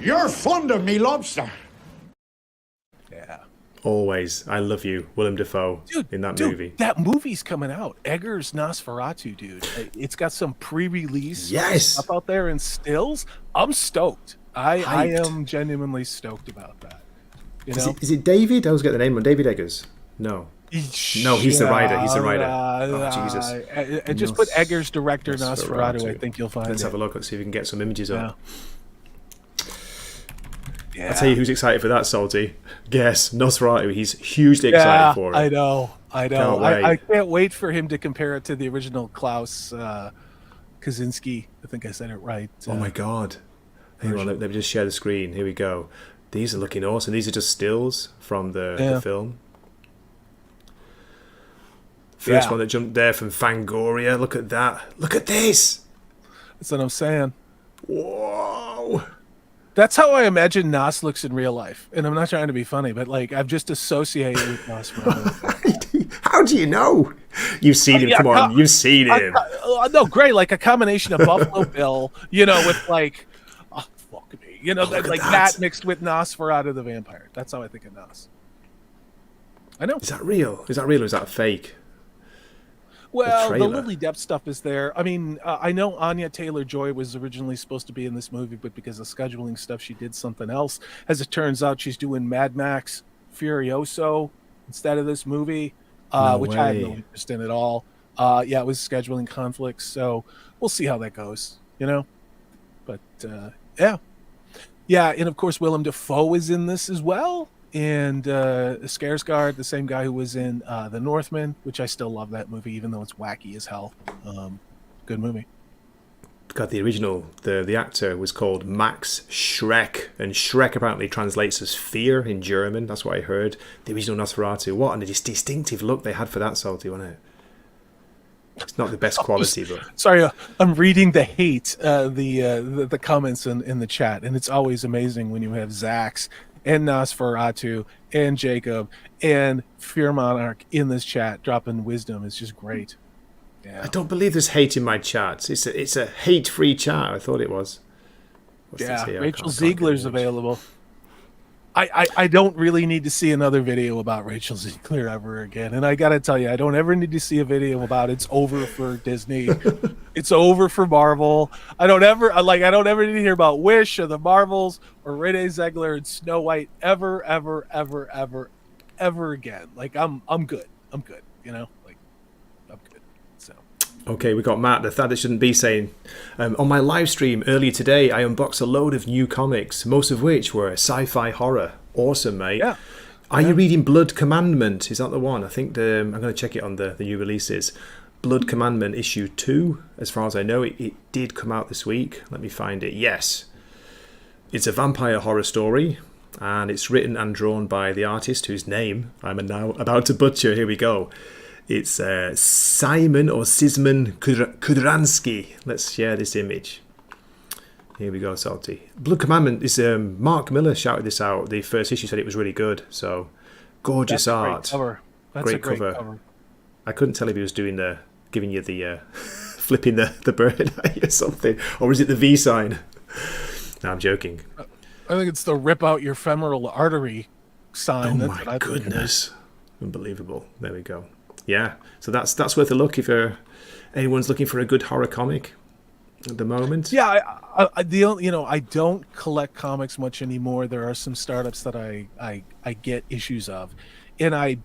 You're fond of me lobster. Yeah. Always, I love you, Willem Dafoe, in that movie. That movie's coming out. Eggers Nosferatu, dude. It's got some pre-release stuff out there in stills. I'm stoked. I am genuinely stoked about that. Is it David? I always get the name on David Eggers. No, he's the writer. He's the writer. Oh, Jesus. Just put Eggers director Nosferatu. I think you'll find. Let's have a look. Let's see if we can get some images up. Yeah. I'll tell you who's excited for that, Salty. Guess Nosferatu. He's hugely excited for it. I know. I can't wait for him to compare it to the original Klaus Kaczynski. I think I said it right. Oh my God. Hang on, let me just share the screen. Here we go. These are looking awesome. These are just stills from the film. First one that jumped there from Fangoria. Look at that. Look at this. That's what I'm saying. Whoa. That's how I imagine Nos looks in real life. And I'm not trying to be funny, but like I've just associated with Nos. How do you know? You've seen him. Come on. You've seen him. No, great. Like a combination of Buffalo Bill, with like... that mixed with Nosferatu the vampire. That's how I think of Nos. I know. Is that real? Is that real or is that fake? Well, the Lily Depp stuff is there. I mean, I know Anya Taylor-Joy was originally supposed to be in this movie, but because of scheduling stuff, she did something else. As it turns out, she's doing Mad Max Furioso instead of this movie, which I have no interest in at all. It was scheduling conflicts, so we'll see how that goes, But, Yeah, and of course Willem Dafoe is in this as well, and Skarsgård, the same guy who was in The Northman, which I still love that movie, even though it's wacky as hell. Good movie. God, the original, the actor was called Max Schreck, and Schreck apparently translates as fear in German. That's what I heard. The original Nosferatu. What a distinctive look they had for that, Salty, wasn't it? It's not the best quality, but Sorry, I'm reading the hate, the comments in the chat, and it's always amazing when you have Zax and Nosferatu and Jacob and Fear Monarch in this chat dropping wisdom. It's just great. Yeah. I don't believe there's hate in my chat. It's a hate-free chat. I thought it was. What's this here? Rachel I can't Ziegler's get the image. available. I don't really need to see another video about Rachel Ziegler ever again. And I got to tell you, I don't ever need to see a video about it's over for Disney. It's over for Marvel. I don't ever need to hear about Wish or the Marvels or Renee Ziegler and Snow White ever again. Like I'm good. I'm good. You know, like I'm good. So. Okay, we got Matt, the Thad that shouldn't be saying, on my live stream earlier today, I unboxed a load of new comics, most of which were sci-fi horror. Awesome, mate. Yeah. Are you reading Blood Commandment? Is that the one? I think I'm going to check it on the new releases. Blood Commandment issue 2, as far as I know, it did come out this week. Let me find it. Yes. It's a vampire horror story, and it's written and drawn by the artist whose name I'm now about to butcher. Here we go. It's Simon or Sisman Kudransky. Let's share this image. Here we go, Salty. Blood Commandment is Mark Miller shouted this out. The first issue said it was really good. So gorgeous art. That's a great cover. I couldn't tell if he was doing giving you the flipping the bird at you or something, or is it the V sign? No, I'm joking. I think it's the rip out your femoral artery sign. Oh my goodness! Unbelievable. There we go. Yeah, so that's worth a look if anyone's looking for a good horror comic at the moment. Yeah, I don't collect comics much anymore. There are some startups that I get issues of, and I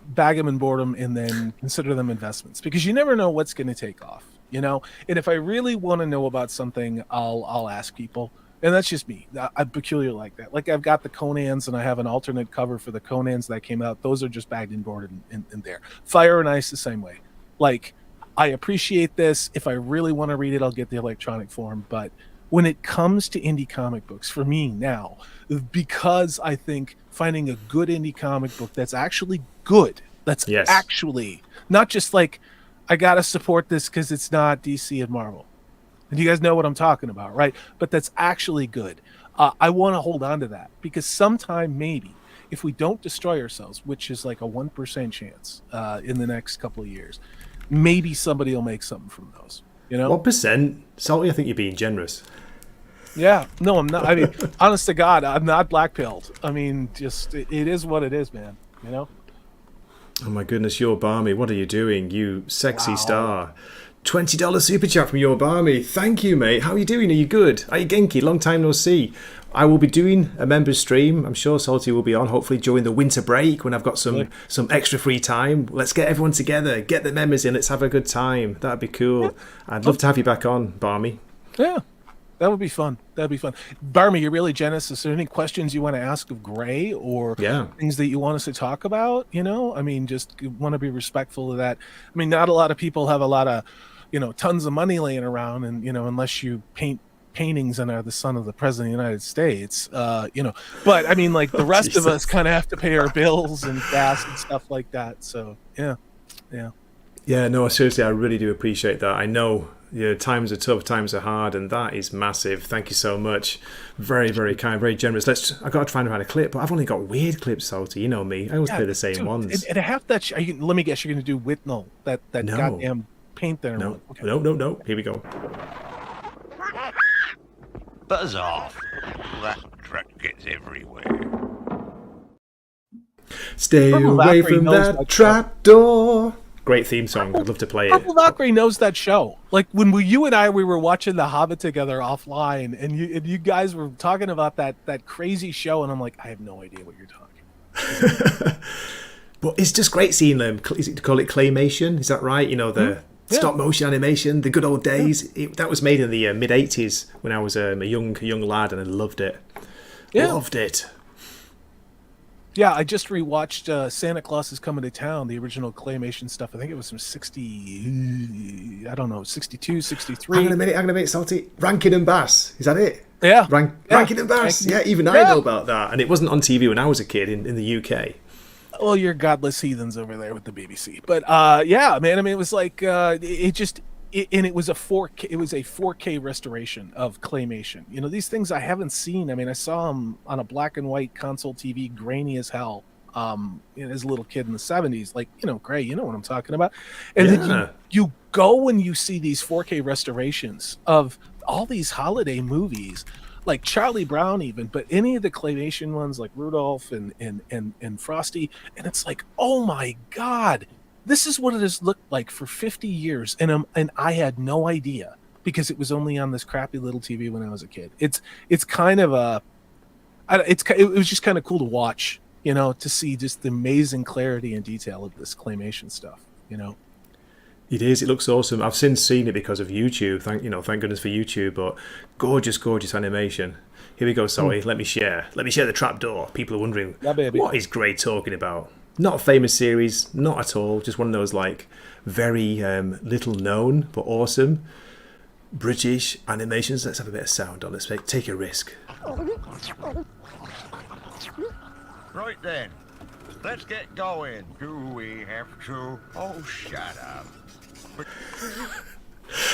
bag them and board them and then consider them investments because you never know what's going to take off, you know. And if I really want to know about something, I'll ask people. And that's just me. I'm peculiar like that. Like I've got the Conans and I have an alternate cover for the Conans that came out. Those are just bagged and boarded in there. Fire and Ice the same way. Like I appreciate this. If I really want to read it, I'll get the electronic form. But when it comes to indie comic books, for me now, because I think finding a good indie comic book that's actually good, that's actually not just like, I got to support this because it's not DC and Marvel. And you guys know what I'm talking about, right? But that's actually good. I want to hold on to that because sometime maybe if we don't destroy ourselves, which is like a 1% chance in the next couple of years, maybe somebody will make something from those. You know, 1%. Salty, I think you're being generous. Yeah, no, I'm not. I mean, honest to God, I'm not black-pilled. I mean, just it is what it is, man. You know. Oh my goodness, Your Barmy, what are you doing, you sexy star? $20 super chat from Your Barmy. Thank you, mate. How are you doing? Are you good? Are you Genki? Long time no see. I will be doing a members stream. I'm sure Salty will be on, hopefully during the winter break when I've got some extra free time. Let's get everyone together. Get the members in. Let's have a good time. That'd be cool. Yeah. I'd love to have you back on, Barmy. Yeah, that would be fun. That'd be fun. Barmy, you're really generous. Is there any questions you want to ask of Gray or things that you want us to talk about? You know, I mean, just want to be respectful of that. I mean, not a lot of people have a lot of, tons of money laying around, and unless you paint paintings and are the son of the president of the United States, but I mean, like the rest of us kind of have to pay our bills and gas and stuff like that. So yeah. No, seriously, I really do appreciate that. I know times are tough, times are hard, and that is massive. Thank you so much. Very, very kind, very generous. I got to try and find a clip, but I've only got weird clips, Salty. You know me. I always play the same ones. And half that. Let me guess, you're going to do Whitnell, that goddamn paint there. No, okay. No. Here we go. Buzz off. That truck gets everywhere. Stay away from that trap door. Great theme song. I'd love to play it. Purple Valkyrie knows that show. Like when you and I were watching The Hobbit together offline, and you guys were talking about that crazy show, and I'm like, I have no idea what you're talking about. But it's just great seeing them. Is it to call it claymation? Is that right? The stop motion animation, the good old days. That was made in the mid '80s when I was a young lad, and I loved it. Loved it. Yeah, I just rewatched Santa Claus is Coming to Town, the original claymation stuff. I think it was from 62, 63. Hang on a minute, Salty. Rankin and Bass. Is that it? Yeah. Rankin and Bass. Yeah, even I know about that. And it wasn't on TV when I was a kid in the UK. Well, you're godless heathens over there with the BBC. But yeah, man. I mean, it was like and it was a 4K. It was a 4K restoration of claymation. You know, these things I haven't seen. I mean, I saw them on a black and white console TV, grainy as hell. As a little kid in the 70s, like, you know, Gray, you know what I'm talking about. And then you go and you see these 4K restorations of all these holiday movies, like Charlie Brown even, but any of the claymation ones like Rudolph and Frosty, and it's like, oh my God, this is what it has looked like for 50 years, and I had no idea because it was only on this crappy little TV when I was a kid. It's kind of it was just kind of cool to watch, you know, to see just the amazing clarity and detail of this claymation stuff, you know. It is. It looks awesome. I've since seen it because of YouTube. Thank goodness for YouTube. But gorgeous, gorgeous animation. Here we go, Salty. Let me share the trapdoor. People are wondering, what is Gray talking about? Not a famous series, not at all. Just one of those like very little known but awesome British animations. Let's have a bit of sound on this. Take a risk. Right then, let's get going. Do we have to? Oh, shut up.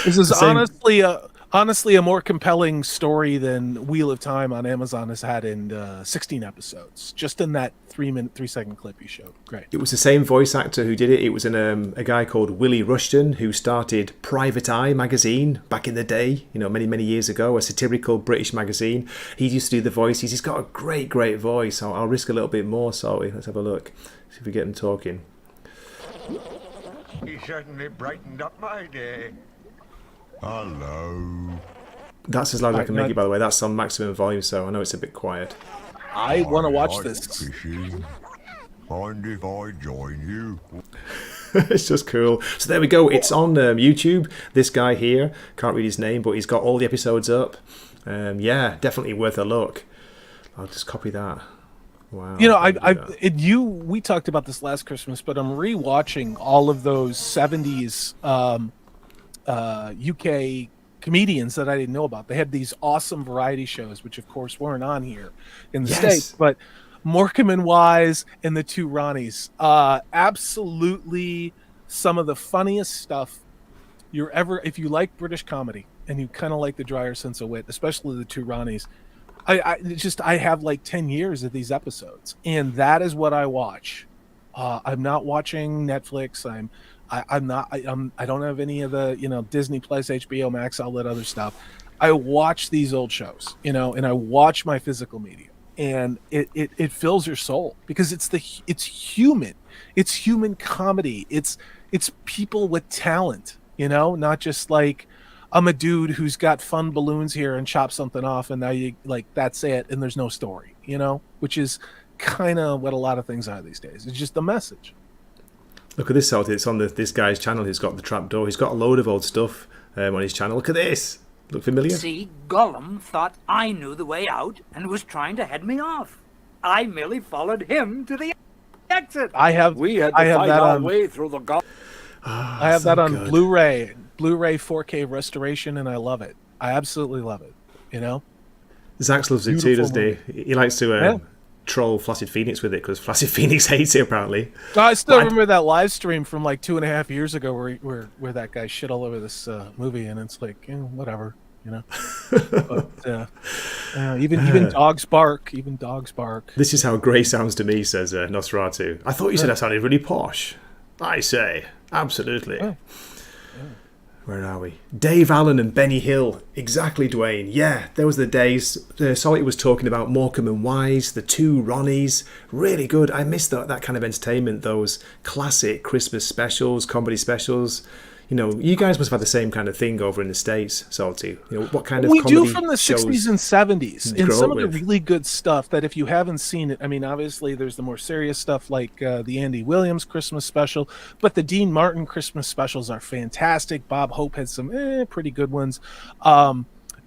This is honestly a more compelling story than Wheel of Time on Amazon has had in 16 episodes. Just in that 3-second clip you showed. Great. It was the same voice actor who did it. It was a guy called Willie Rushton who started Private Eye magazine back in the day, you know, many years ago, a satirical British magazine. He used to do the voices. He's got a great voice. I'll risk a little bit more, Salty. Let's have a look. See if we get him talking. He certainly brightened up my day. Hello. That's as loud as I can make it, by the way. That's on maximum volume, so I know it's a bit quiet. I want to watch this. Mind if I join you? It's just cool. So there we go. It's on YouTube. This guy here, can't read his name, but he's got all the episodes up. Yeah, definitely worth a look. I'll just copy that. Wow. You know, we talked about this last Christmas, but I'm rewatching all of those 70s UK comedians that I didn't know about. They had these awesome variety shows, which of course weren't on here in the States, but Morecambe and Wise and the Two Ronnies, absolutely some of the funniest stuff you're ever, if you like British comedy and you kind of like the drier sense of wit, especially the Two Ronnies. I have like 10 years of these episodes, and that is what I watch. I'm not watching Netflix. I don't have any of the, you know, Disney Plus, HBO Max, all that other stuff. I watch these old shows, you know, and I watch my physical media, and it fills your soul because it's human. It's human comedy. It's people with talent, you know, not just like, I'm a dude who's got fun balloons here and chop something off, and now you like, that's it, and there's no story, you know, which is kind of what a lot of things are these days. It's just the message. Look at this out. It's on this guy's channel who's got the trapdoor. He's got a load of old stuff on his channel. Look at this. Look familiar? See, Gollum thought I knew the way out and was trying to head me off. I merely followed him to the exit. I have that on way through the I have that on Blu-ray 4K restoration, and I love it. I absolutely love it. You know, Zax loves it too, doesn't he? He likes to troll Flaccid Phoenix with it because Flaccid Phoenix hates it apparently. I still remember that live stream from like 2.5 years ago where that guy shit all over this movie, and it's like, whatever, you know. But even dogs bark. Even dogs bark. This is how Gray sounds to me, says Nosferatu. I thought you said I sounded really posh. I say, absolutely. Yeah. Where are we? Dave Allen and Benny Hill. Exactly, Dwayne. Yeah, there was the days. Salty was talking about Morecambe and Wise, the Two Ronnies. Really good. I miss that kind of entertainment, those classic Christmas specials, comedy specials. You know, you guys must have had the same kind of thing over in the States, Salty. You know, what kind of comedy do from the 60s and 70s. And some of the really good stuff that if you haven't seen it, I mean, obviously there's the more serious stuff like the Andy Williams Christmas special, but the Dean Martin Christmas specials are fantastic. Bob Hope had some pretty good ones.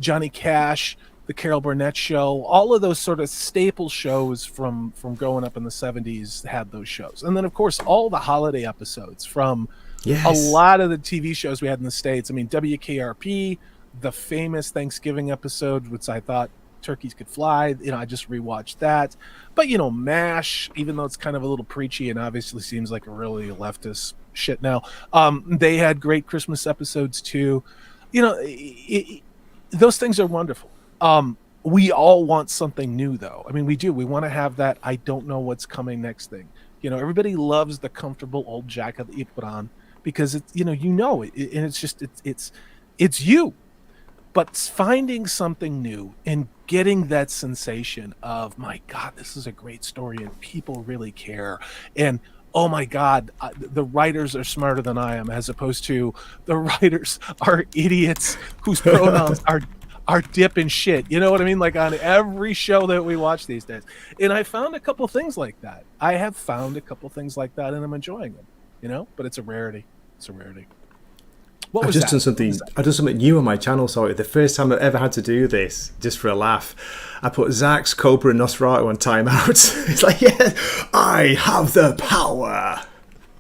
Johnny Cash, the Carol Burnett Show, all of those sort of staple shows from growing up in the 70s had those shows. And then, of course, all the holiday episodes from a lot of the TV shows we had in the States. I mean, WKRP, the famous Thanksgiving episode, which I thought Turkeys Could Fly. I just rewatched that. But MASH, even though it's kind of a little preachy and obviously seems like a really leftist shit now, they had great Christmas episodes too. Those things are wonderful. We all want something new, though. I mean, we do. We want to have that I don't know what's coming next thing. Everybody loves the comfortable old jacket that you put on because it's and it's just it's you. But finding something new and getting that sensation of, my God, this is a great story and people really care, and oh my God, the writers are smarter than I am, as opposed to the writers are idiots whose pronouns are dip and shit. You know what I mean? Like on every show that we watch these days. And I found a couple things like that. I have found a couple things like that, and I'm enjoying them. But it's a rarity. What was I've just that? done something. I done something new on my channel. Sorry, the first time I've ever had to do this, just for a laugh, I put Zach's Cobra and Nosferatu on timeout. It's like, yeah, I have the power.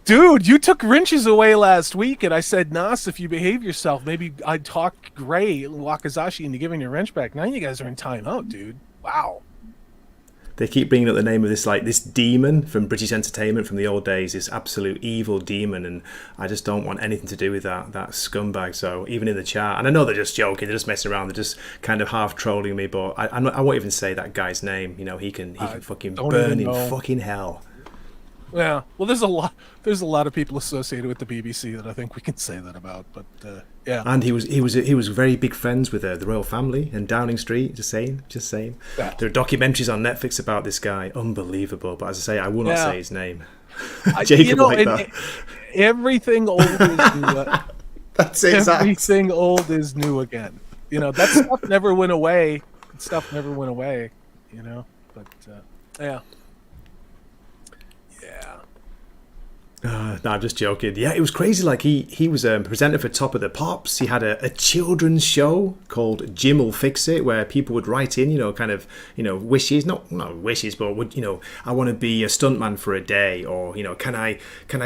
Dude, you took wrenches away last week, and I said, Nas, if you behave yourself, maybe I'd talk Gray and Wakizashi into giving your wrench back. Now you guys are in timeout, dude. Wow. They keep bringing up the name of this demon from British entertainment from the old days, this absolute evil demon, and I just don't want anything to do with that scumbag. So even in the chat, and I know they're just joking, they're just messing around, they're just kind of half trolling me, but I won't even say that guy's name. He can fucking burn in fucking hell. Yeah, well, there's a lot of people associated with the BBC that I think we can say that about, but yeah. And he was very big friends with the royal family in Downing Street. Just saying. Yeah. There are documentaries on Netflix about this guy, unbelievable. But as I say, I will not say his name. Everything old is new. That's it. Everything old is new again. That stuff never went away. But yeah. No, I'm just joking. Yeah, it was crazy. Like he was a presenter for Top of the Pops. He had a children's show called Jim Will Fix It, where people would write in, wishes, not wishes, but would, I want to be a stuntman for a day, or can I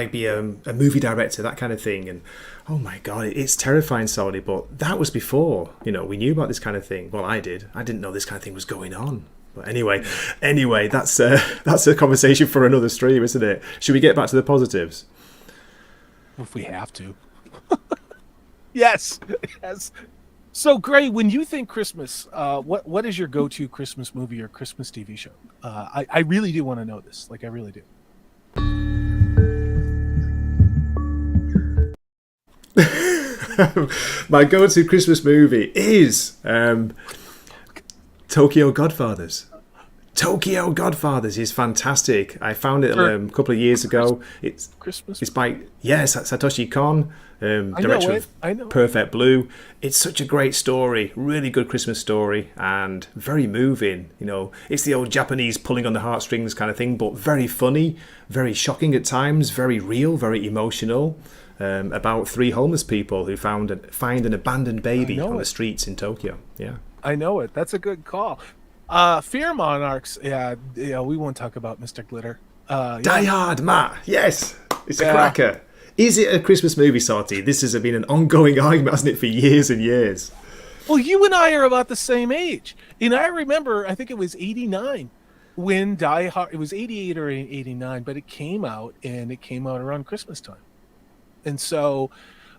be a movie director, that kind of thing. And oh my God, it's terrifying, Saudi. But that was before we knew about this kind of thing. Well, I did. I didn't know this kind of thing was going on. But anyway, that's a conversation for another stream, isn't it? Should we get back to the positives? If we have to. Yes. So, Gray, when you think Christmas, what is your go-to Christmas movie or Christmas TV show? I really do want to know this. Like, I really do. My go-to Christmas movie is Tokyo Godfathers. Tokyo Godfathers is fantastic. I found it a couple of years ago. It's by Satoshi Kon, director of Perfect Blue. It's such a great story, really good Christmas story, and very moving. It's the old Japanese pulling on the heartstrings kind of thing, but very funny, very shocking at times, very real, very emotional. About 3 homeless people who find an abandoned baby on the streets in Tokyo. Yeah. I know it. That's a good call. Fear Monarchs. Yeah, we won't talk about Mr. Glitter. Die Hard, Matt. Yes, it's a cracker. Is it a Christmas movie, Sarty? This has been an ongoing argument, hasn't it, for years and years? Well, you and I are about the same age. And I remember, I think it was 89 when Die Hard, it was 88 or 89, but it came out around Christmas time. And so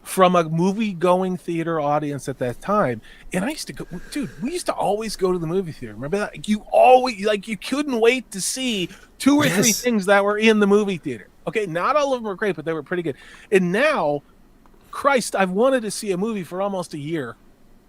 from a movie-going theater audience at that time, and I used to go, dude, we used to always go to the movie theater. Remember that? You couldn't wait to see 2 or 3 things that were in the movie theater. Okay, not all of them were great, but they were pretty good. And now, Christ, I've wanted to see a movie for almost a year,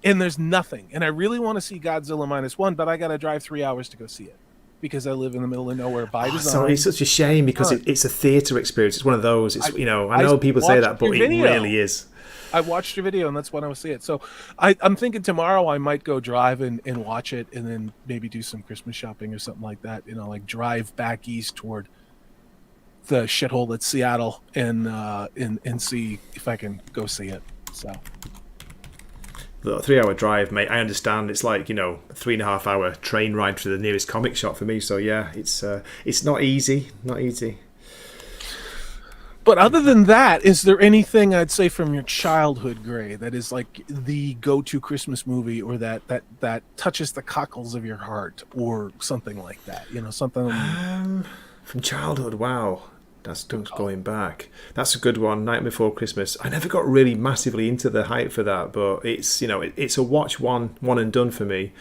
and there's nothing. And I really want to see Godzilla -1, but I got to drive 3 hours to go see it because I live in the middle of nowhere by design. So it's such a shame because it's a theater experience. It's one of those. It's, I know people say that, but it really is. I watched your video, and that's when I was seeing it. So I'm thinking tomorrow I might go drive and watch it, and then maybe do some Christmas shopping or something like that. Like drive back east toward the shithole that's Seattle, and see if I can go see it. So. The 3-hour drive, mate, I understand. It's like, a 3.5 hour train ride to the nearest comic shop for me. So yeah, it's not easy. But other than that, is there anything I'd say from your childhood, Gray, that is like the go-to Christmas movie, or that touches the cockles of your heart, or something like that? You know, something From childhood, wow. That's going back. That's a good one. Night Before Christmas. I never got really massively into the hype for that, but it's it's a watch one and done for me.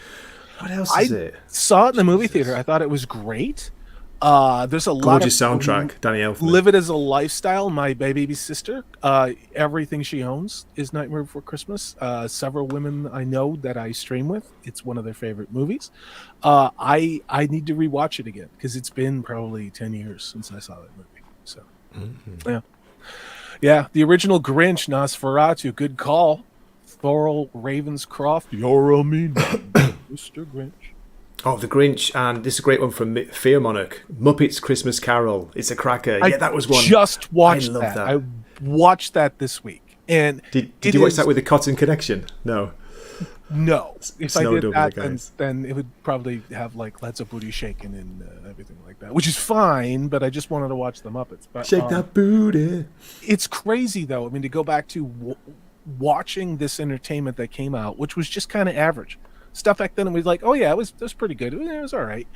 What else is it? Saw it in the movie theater. I thought it was great. There's a Gorgeous lot of soundtrack, Danny Elfman. Live It As a Lifestyle. My baby sister, everything she owns is Nightmare Before Christmas. Several women I know that I stream with, it's one of their favorite movies. I need to rewatch it again because it's been probably 10 years since I saw that movie. So yeah, the original Grinch, Nosferatu, good call. Thorol Ravenscroft, you're a mean man, Mr. Grinch. Oh, The Grinch, and this is a great one from Fear Monarch. Muppets Christmas Carol. It's a cracker. Yeah, that was one. Just watched I love that. I watched that this week. And did you watch that with the Cotton Connection? No. No. If I did over that, then it would probably have like Let's a Booty Shaking and everything like that, which is fine, but I just wanted to watch the Muppets. But, Shake that booty. It's crazy, though. I mean, to go back to watching this entertainment that came out, which was just kind of average. Stuff back then, it was like, oh yeah, it was pretty good. It was all right.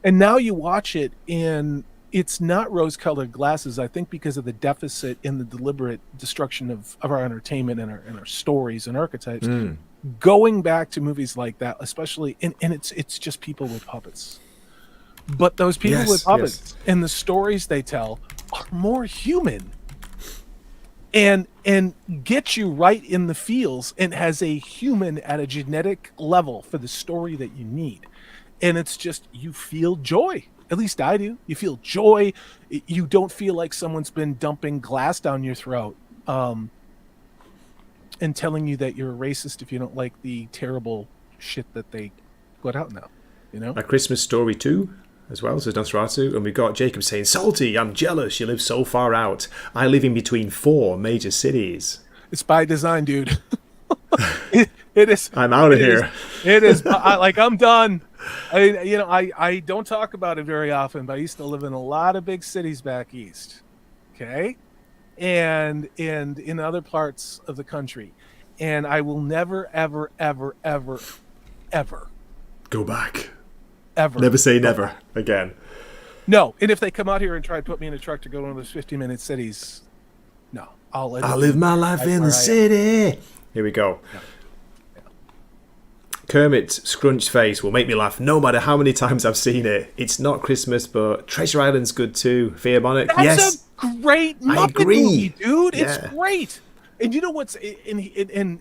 And now you watch it, and it's not rose-colored glasses. I think because of the deficit in the deliberate destruction of our entertainment and our stories and archetypes. Going back to movies like that, especially, and it's just people with puppets. But those people with puppets and the stories they tell are more human. And get you right in the feels, and has a human at a genetic level for the story that you need. And it's just, you feel joy. At least I do. You feel joy. You don't feel like someone's been dumping glass down your throat and telling you that you're a racist if you don't like the terrible shit that they put out now. You know? A Christmas Story 2 as well, says Nosferatu. And we got Jacob saying, Salty, I'm jealous. You live so far out. I live in between 4 major cities. It's by design, dude. it is. I'm out of here. It is. I'm done. I don't talk about it very often, but I used to live in a lot of big cities back east. Okay. And in other parts of the country. And I will never, ever, ever, ever, ever go back. Ever. Never say never again. No. And if they come out here and try to put me in a truck to go to one of those 50-minute cities, no. I'll live my life in the city. Here we go. Yeah. Kermit's scrunched face will make me laugh no matter how many times I've seen it. It's not Christmas, but Treasure Island's good too. Fear Monarch, That's a great Muppet movie, dude. Yeah. It's great. And you know what's in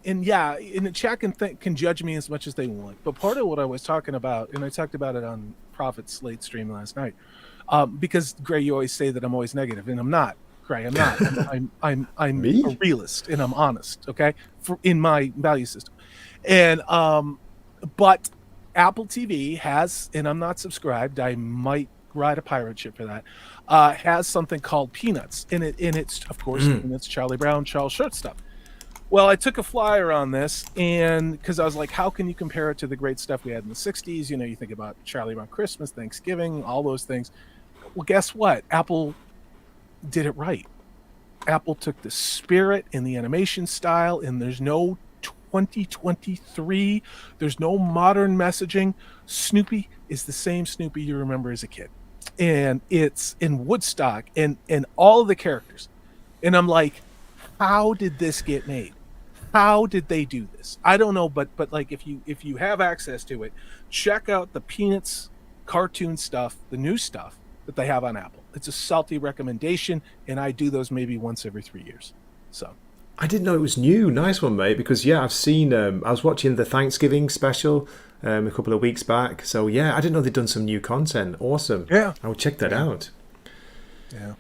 the chat can judge me as much as they want. But part of what I was talking about, and I talked about it on Prophet's late stream last night, because Gray, you always say that I'm always negative, and I'm not. Gray, I'm not. I'm a realist, and I'm honest. Okay, in my value system, and but Apple TV has, and I'm not subscribed. I might ride a pirate ship for that. Has something called Peanuts, and it's of course Peanuts, Charlie Brown, Charles Schultz stuff. Well, I took a flyer on this, and because I was like, how can you compare it to the great stuff we had in the 60s? You know, you think about Charlie Brown Christmas, Thanksgiving, all those things. Well, guess what? Apple did it right. Apple took the spirit and the animation style, and there's no 2023. There's no modern messaging. Snoopy is the same Snoopy you remember as a kid. And it's in Woodstock and all of the characters. And I'm like, how did this get made? How did they do this? I don't know, but like if you have access to it, check out the Peanuts cartoon stuff, the new stuff that they have on Apple. It's a salty recommendation, and I do those maybe once every 3 years. So I didn't know it was new. Nice one, mate. Because I've seen. I was watching the Thanksgiving special a couple of weeks back. So I didn't know they'd done some new content. Awesome. Yeah, I'll check that out. Yeah.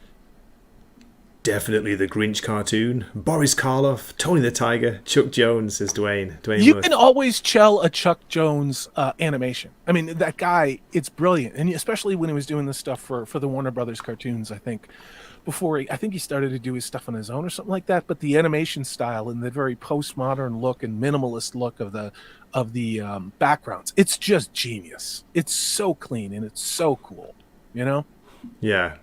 Definitely the Grinch cartoon. Boris Karloff, Tony the Tiger, Chuck Jones, says Dwayne. You can always tell a Chuck Jones animation. I mean, that guy, it's brilliant. And especially when he was doing this stuff for the Warner Brothers cartoons, I think. I think he started to do his stuff on his own or something like that. But the animation style and the very postmodern look and minimalist look of the backgrounds, it's just genius. It's so clean and it's so cool, you know? Yeah.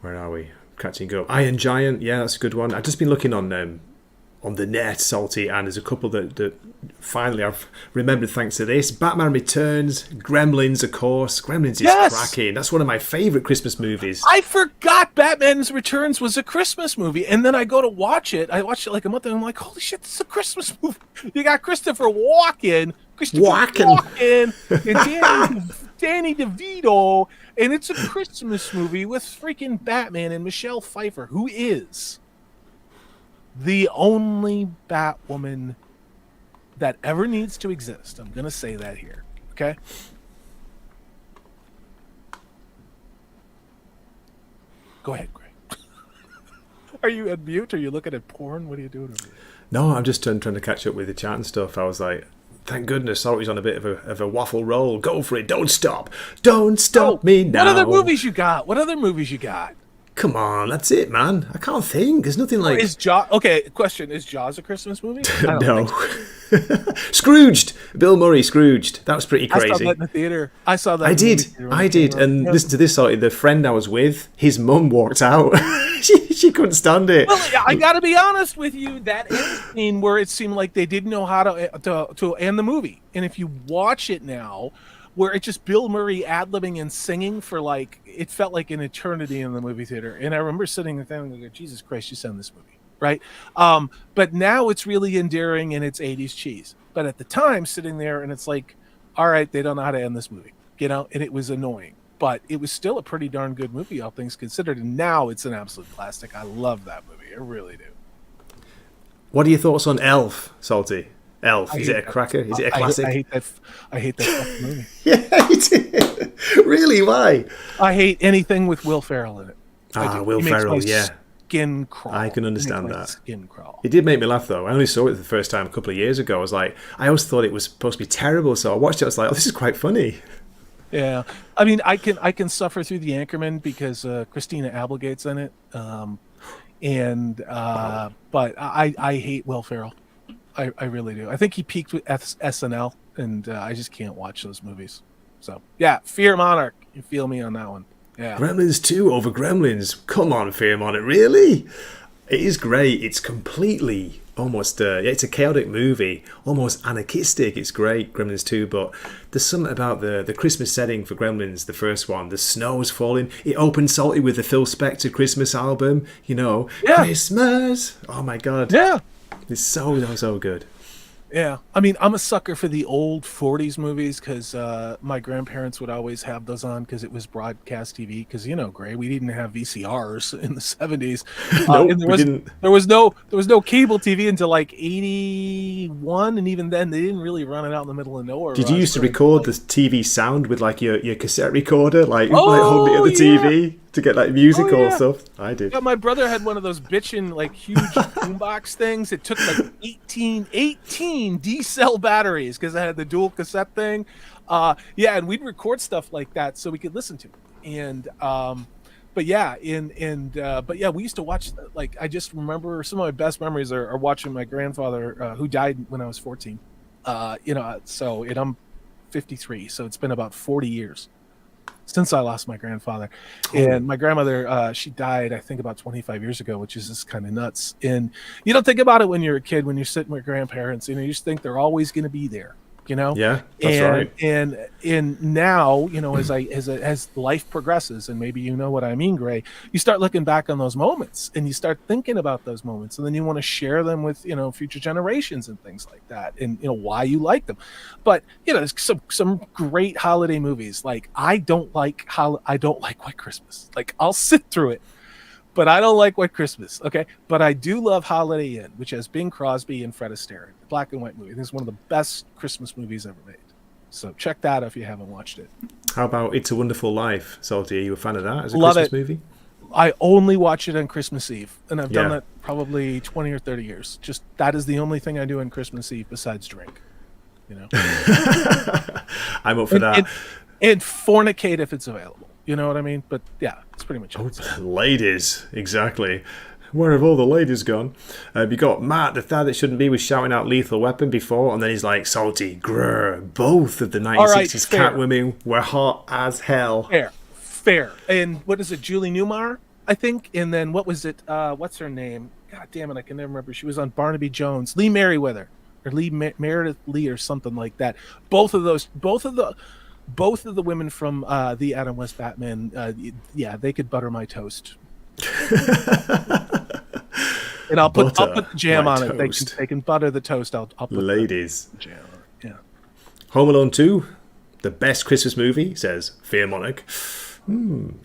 Where are we? catching up. Iron Giant, yeah, that's a good one. I've just been looking on the net, Salty, and there's a couple that finally I've remembered thanks to this. Batman Returns, Gremlins, of course. Gremlins is cracking. That's one of my favourite Christmas movies. I forgot Batman's Returns was a Christmas movie, and then I go to watch it. I watched it like a month, and I'm like, holy shit, this is a Christmas movie. You got Christopher Walken, and Danny DeVito, and it's a Christmas movie with freaking Batman and Michelle Pfeiffer, who is the only Batwoman that ever needs to exist. I'm going to say that here, okay? Go ahead, Greg. Are you at mute? Are you looking at porn? What are you doing over there? No, I'm just trying to catch up with the chat and stuff. I was like, thank goodness, Salty's on a bit of a waffle roll. Go for it. Don't stop. Don't stop me now. What other movies you got? Come on, that's it, man. I can't think. There's nothing like... Question. Is Jaws a Christmas movie? No. Scrooged. Bill Murray, Scrooged. That was pretty crazy. I saw that in the theater. I did. And listen to this, Salty. The friend I was with, his mum walked out. she couldn't stand it. Well, I got to be honest with you. That end scene where it seemed like they didn't know how to end the movie. And if you watch it now, where it's just Bill Murray ad-libbing and singing for it felt like an eternity in the movie theater. And I remember sitting there and going, Jesus Christ, just end this movie, right? But now it's really endearing and it's 80s cheese. But at the time, sitting there and it's like, all right, they don't know how to end this movie, and it was annoying. But it was still a pretty darn good movie, all things considered. And now it's an absolute classic. I love that movie. I really do. What are your thoughts on Elf, Salty? Elf, is it a cracker? Is it a classic? I hate that fucking movie. Yeah, you did. Really? Why? I hate anything with Will Ferrell in it. Will Ferrell, yeah. Skin crawl. I can understand that. Skin crawl. It did make me laugh, though. I only saw it the first time a couple of years ago. I always thought it was supposed to be terrible, so I watched it. I was like, oh, this is quite funny. Yeah, I mean, I can suffer through The Anchorman because Christina Applegate's in it, but I hate Will Ferrell. I really do. I think he peaked with SNL, and I just can't watch those movies. So, yeah, Fear Monarch. You feel me on that one. Yeah. Gremlins 2 over Gremlins. Come on, Fear Monarch. Really? It is great. It's completely almost... it's a chaotic movie. Almost anarchistic. It's great, Gremlins 2. But there's something about the Christmas setting for Gremlins, the first one. The snow's falling. It opened Salty with the Phil Spector Christmas album. Yeah. Christmas. Oh, my God. Yeah. It's so good. Yeah, I mean, I'm a sucker for the old 40s movies because my grandparents would always have those on because it was broadcast TV. Because Gray, we didn't have VCRs in the 70s. Nope, and we didn't. There was no cable TV until like 81, and even then they didn't really run it out in the middle of nowhere. Did you used to record the TV sound with like your cassette recorder, like holding it at the TV to get like musical stuff? I did. Yeah, my brother had one of those bitchin' like huge boombox things. It took like 18 D-cell batteries because I had the dual cassette thing. And we'd record stuff like that so we could listen to it. And we used to watch I just remember some of my best memories are watching my grandfather who died when I was 14. And I'm 53, so it's been about 40 years since I lost my grandfather. And my grandmother, she died, I think, about 25 years ago, which is just kind of nuts. And you don't think about it when you're a kid, when you're sitting with grandparents, you just think they're always going to be there, Yeah, that's right. And now, as life progresses, and maybe what I mean, Gray, you start looking back on those moments and you start thinking about those moments, and then you want to share them with, future generations and things like that, and why you like them. But there's some great holiday movies. Like I don't like White Christmas. Like I'll sit through it, but I don't like White Christmas. Okay, but I do love Holiday Inn, which has Bing Crosby and Fred Astaire. Black and white movie. This is one of the best Christmas movies ever made. So check that if you haven't watched it. How about It's a Wonderful Life, Salty? Are you a fan of that as a Love Christmas it. movie? I only watch it on Christmas Eve, and I've done that probably 20 or 30 years. Just that is the only thing I do on Christmas Eve besides drink. I'm up for that. And fornicate if it's available. You know what I mean? But yeah, it's pretty much it. Ladies, exactly. Where have all the ladies gone? You got Matt, the dad that shouldn't be, was shouting out Lethal Weapon before, and then he's like, Salty, grrr. Both of the 1960s Catwomen were hot as hell. Fair. And what is it, Julie Newmar? I think. And then what was it? What's her name? God damn it, I can never remember. She was on Barnaby Jones, Lee Merriweather, or Meredith Lee, or something like that. Both of the women from the Adam West Batman. Yeah, they could butter my toast. And I'll put the jam on it. They can butter the toast. I'll put ladies the jam on it. Yeah. Home Alone 2, the best Christmas movie, says Fearmonic.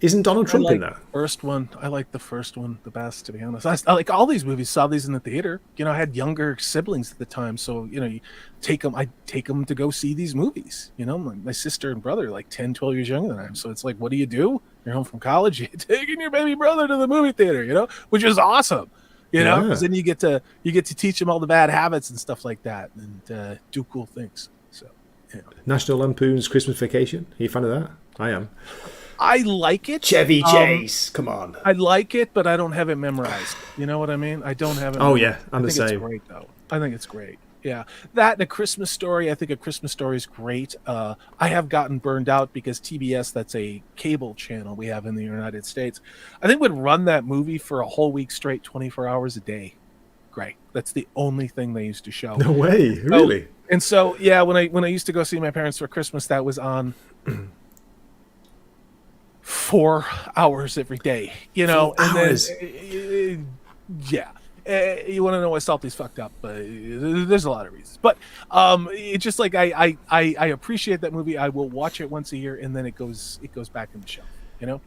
Isn't Donald Trump in that? First one. I like the first one the best, to be honest. I like all these movies. Saw these in the theater. You know, I had younger siblings at the time, so you take them. I take them to go see these movies. You know, my sister and brother are like 10, 12 years younger than I am. So it's like, what do? You're home from college. You're taking your baby brother to the movie theater. You know, which is awesome. You know, because then you get to teach them all the bad habits and stuff like that, and do cool things. So, yeah. National Lampoon's Christmas Vacation. Are you a fan of that? I am. I like it. Chevy Chase, come on. I like it, but I don't have it memorized. You know what I mean? I don't have it. Oh yeah, I'm the same. I think it's great though. I think it's great. Yeah, that and A Christmas Story. I think A Christmas Story is great. I have gotten burned out because TBS, that's a cable channel we have in the United States, I think would run that movie for a whole week straight, 24 hours a day. Great. That's the only thing they used to show. No way, really? And so, yeah, when I used to go see my parents for Christmas, that was on 4 hours every day. You know, 4 hours. Then yeah. You want to know why Salty's fucked up? There's a lot of reasons, but it's just like I appreciate that movie. I will watch it once a year, and then it goes back in the shelf. You know.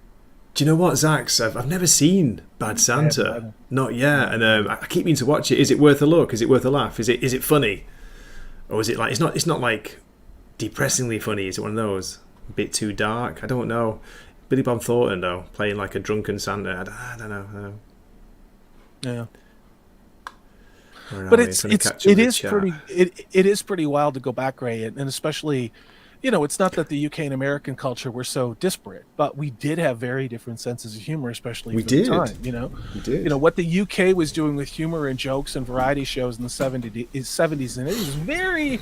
Do you know what, Zach? I've never seen Bad Santa, not yet, and I keep meaning to watch it. Is it worth a look? Is it worth a laugh? Is it funny, or is it like it's not like depressingly funny? Is it one of those a bit too dark? I don't know. Billy Bob Thornton though, playing like a drunken Santa. I don't know. Yeah. But it is pretty wild to go back, Ray, and especially, you know, it's not that the UK and American culture were so disparate, but we did have very different senses of humor, especially for the time. You know, we did. You know what the UK was doing with humor and jokes and variety shows in the 70s and 80s was very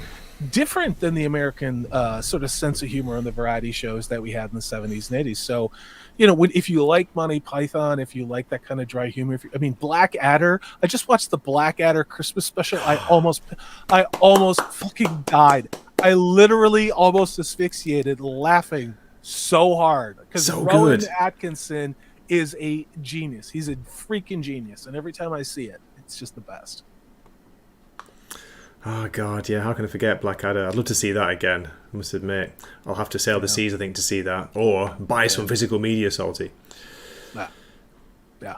different than the American sort of sense of humor and the variety shows that we had in the 70s and 80s. So, you know, if you like Monty Python, if you like that kind of dry humor, Blackadder. I just watched the Blackadder Christmas special. I almost fucking died. I literally almost asphyxiated laughing so hard because Rowan Atkinson is a genius. He's a freaking genius, and every time I see it, it's just the best. Oh God, yeah. How can I forget Blackadder? I'd love to see that again. I must admit, I'll have to sail the seas, I think, to see that, or buy some physical media, Salty. Yeah.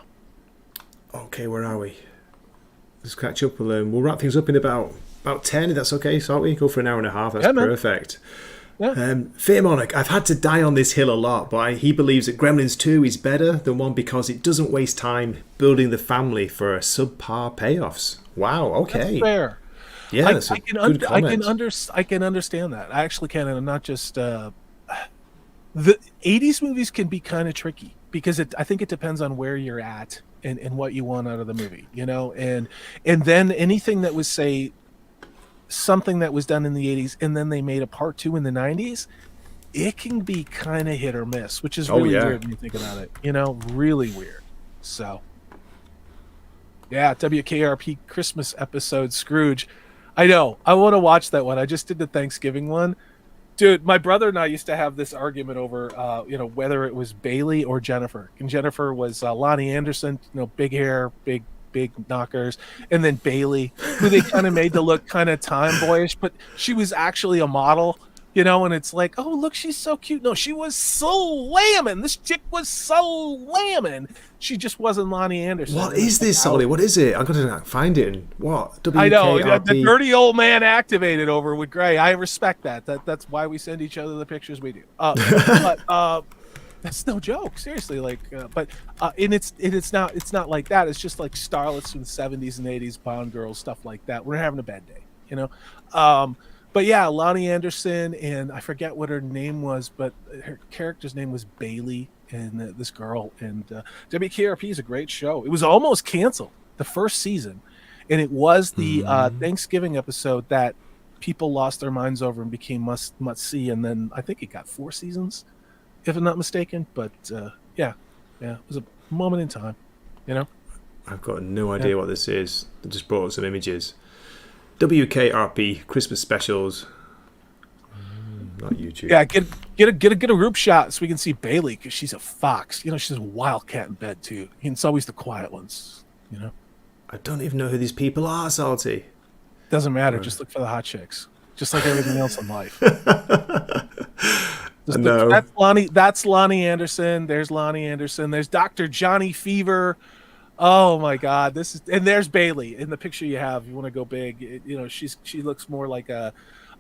Okay, where are we? Let's catch up. We'll wrap things up in about 10. If that's okay, Salty. Go for an hour and a half. That's perfect. Yeah. Fearmonic, I've had to die on this hill a lot, but he believes that Gremlins 2 is better than 1 because it doesn't waste time building the family for subpar payoffs. Wow. Okay. That's fair. Yeah, that's a good comment. I can understand that. I actually can, and not just the 80s movies can be kind of tricky because I think it depends on where you're at and what you want out of the movie, you know, and then anything that was, say, something that was done in the 80s and then they made a part 2 in the 90s, it can be kind of hit or miss, which is really weird when you think about it, you know, really weird. So yeah, WKRP Christmas episode Scrooge. I know. I want to watch that one. I just did the Thanksgiving one. Dude, my brother and I used to have this argument over, you know, whether it was Bailey or Jennifer. And Jennifer was Lonnie Anderson, you know, big hair, big knockers. And then Bailey, who they kind of made to look kind of tomboyish, but she was actually a model, you know, and it's like, oh, look, she's so cute. No, she was slamming. This chick was slamming. She just wasn't Lonnie Anderson. What is this, Solly? What is it? I'm going to find it. What? I know. The dirty old man activated over with Gray. I respect that. That's why we send each other the pictures we do. But that's no joke. Seriously. Like, and it's not like that. It's just like starlets from the 70s and 80s, Bond girls, stuff like that. We're having a bad day, you know? But yeah, Lonnie Anderson, and I forget what her name was, but her character's name was Bailey, and this girl. And WKRP is a great show. It was almost canceled, the first season, and it was the Thanksgiving episode that people lost their minds over and became must see. And then I think it got 4 seasons, if I'm not mistaken. But yeah, it moment in time, you know. I've got no idea what this is. I just brought up some images. WKRP Christmas specials. Not YouTube. Yeah, get a group shot so we can see Bailey, because she's a fox. You know, she's a wildcat in bed too. And it's always the quiet ones. You know. I don't even know who these people are, Salty. Doesn't matter. Just look for the hot chicks. Just like everything else in life. No. That's Lonnie Anderson. There's Lonnie Anderson. There's Dr. Johnny Fever. Oh my God, and there's Bailey in the picture you have. You want to go big, you know. She looks more like a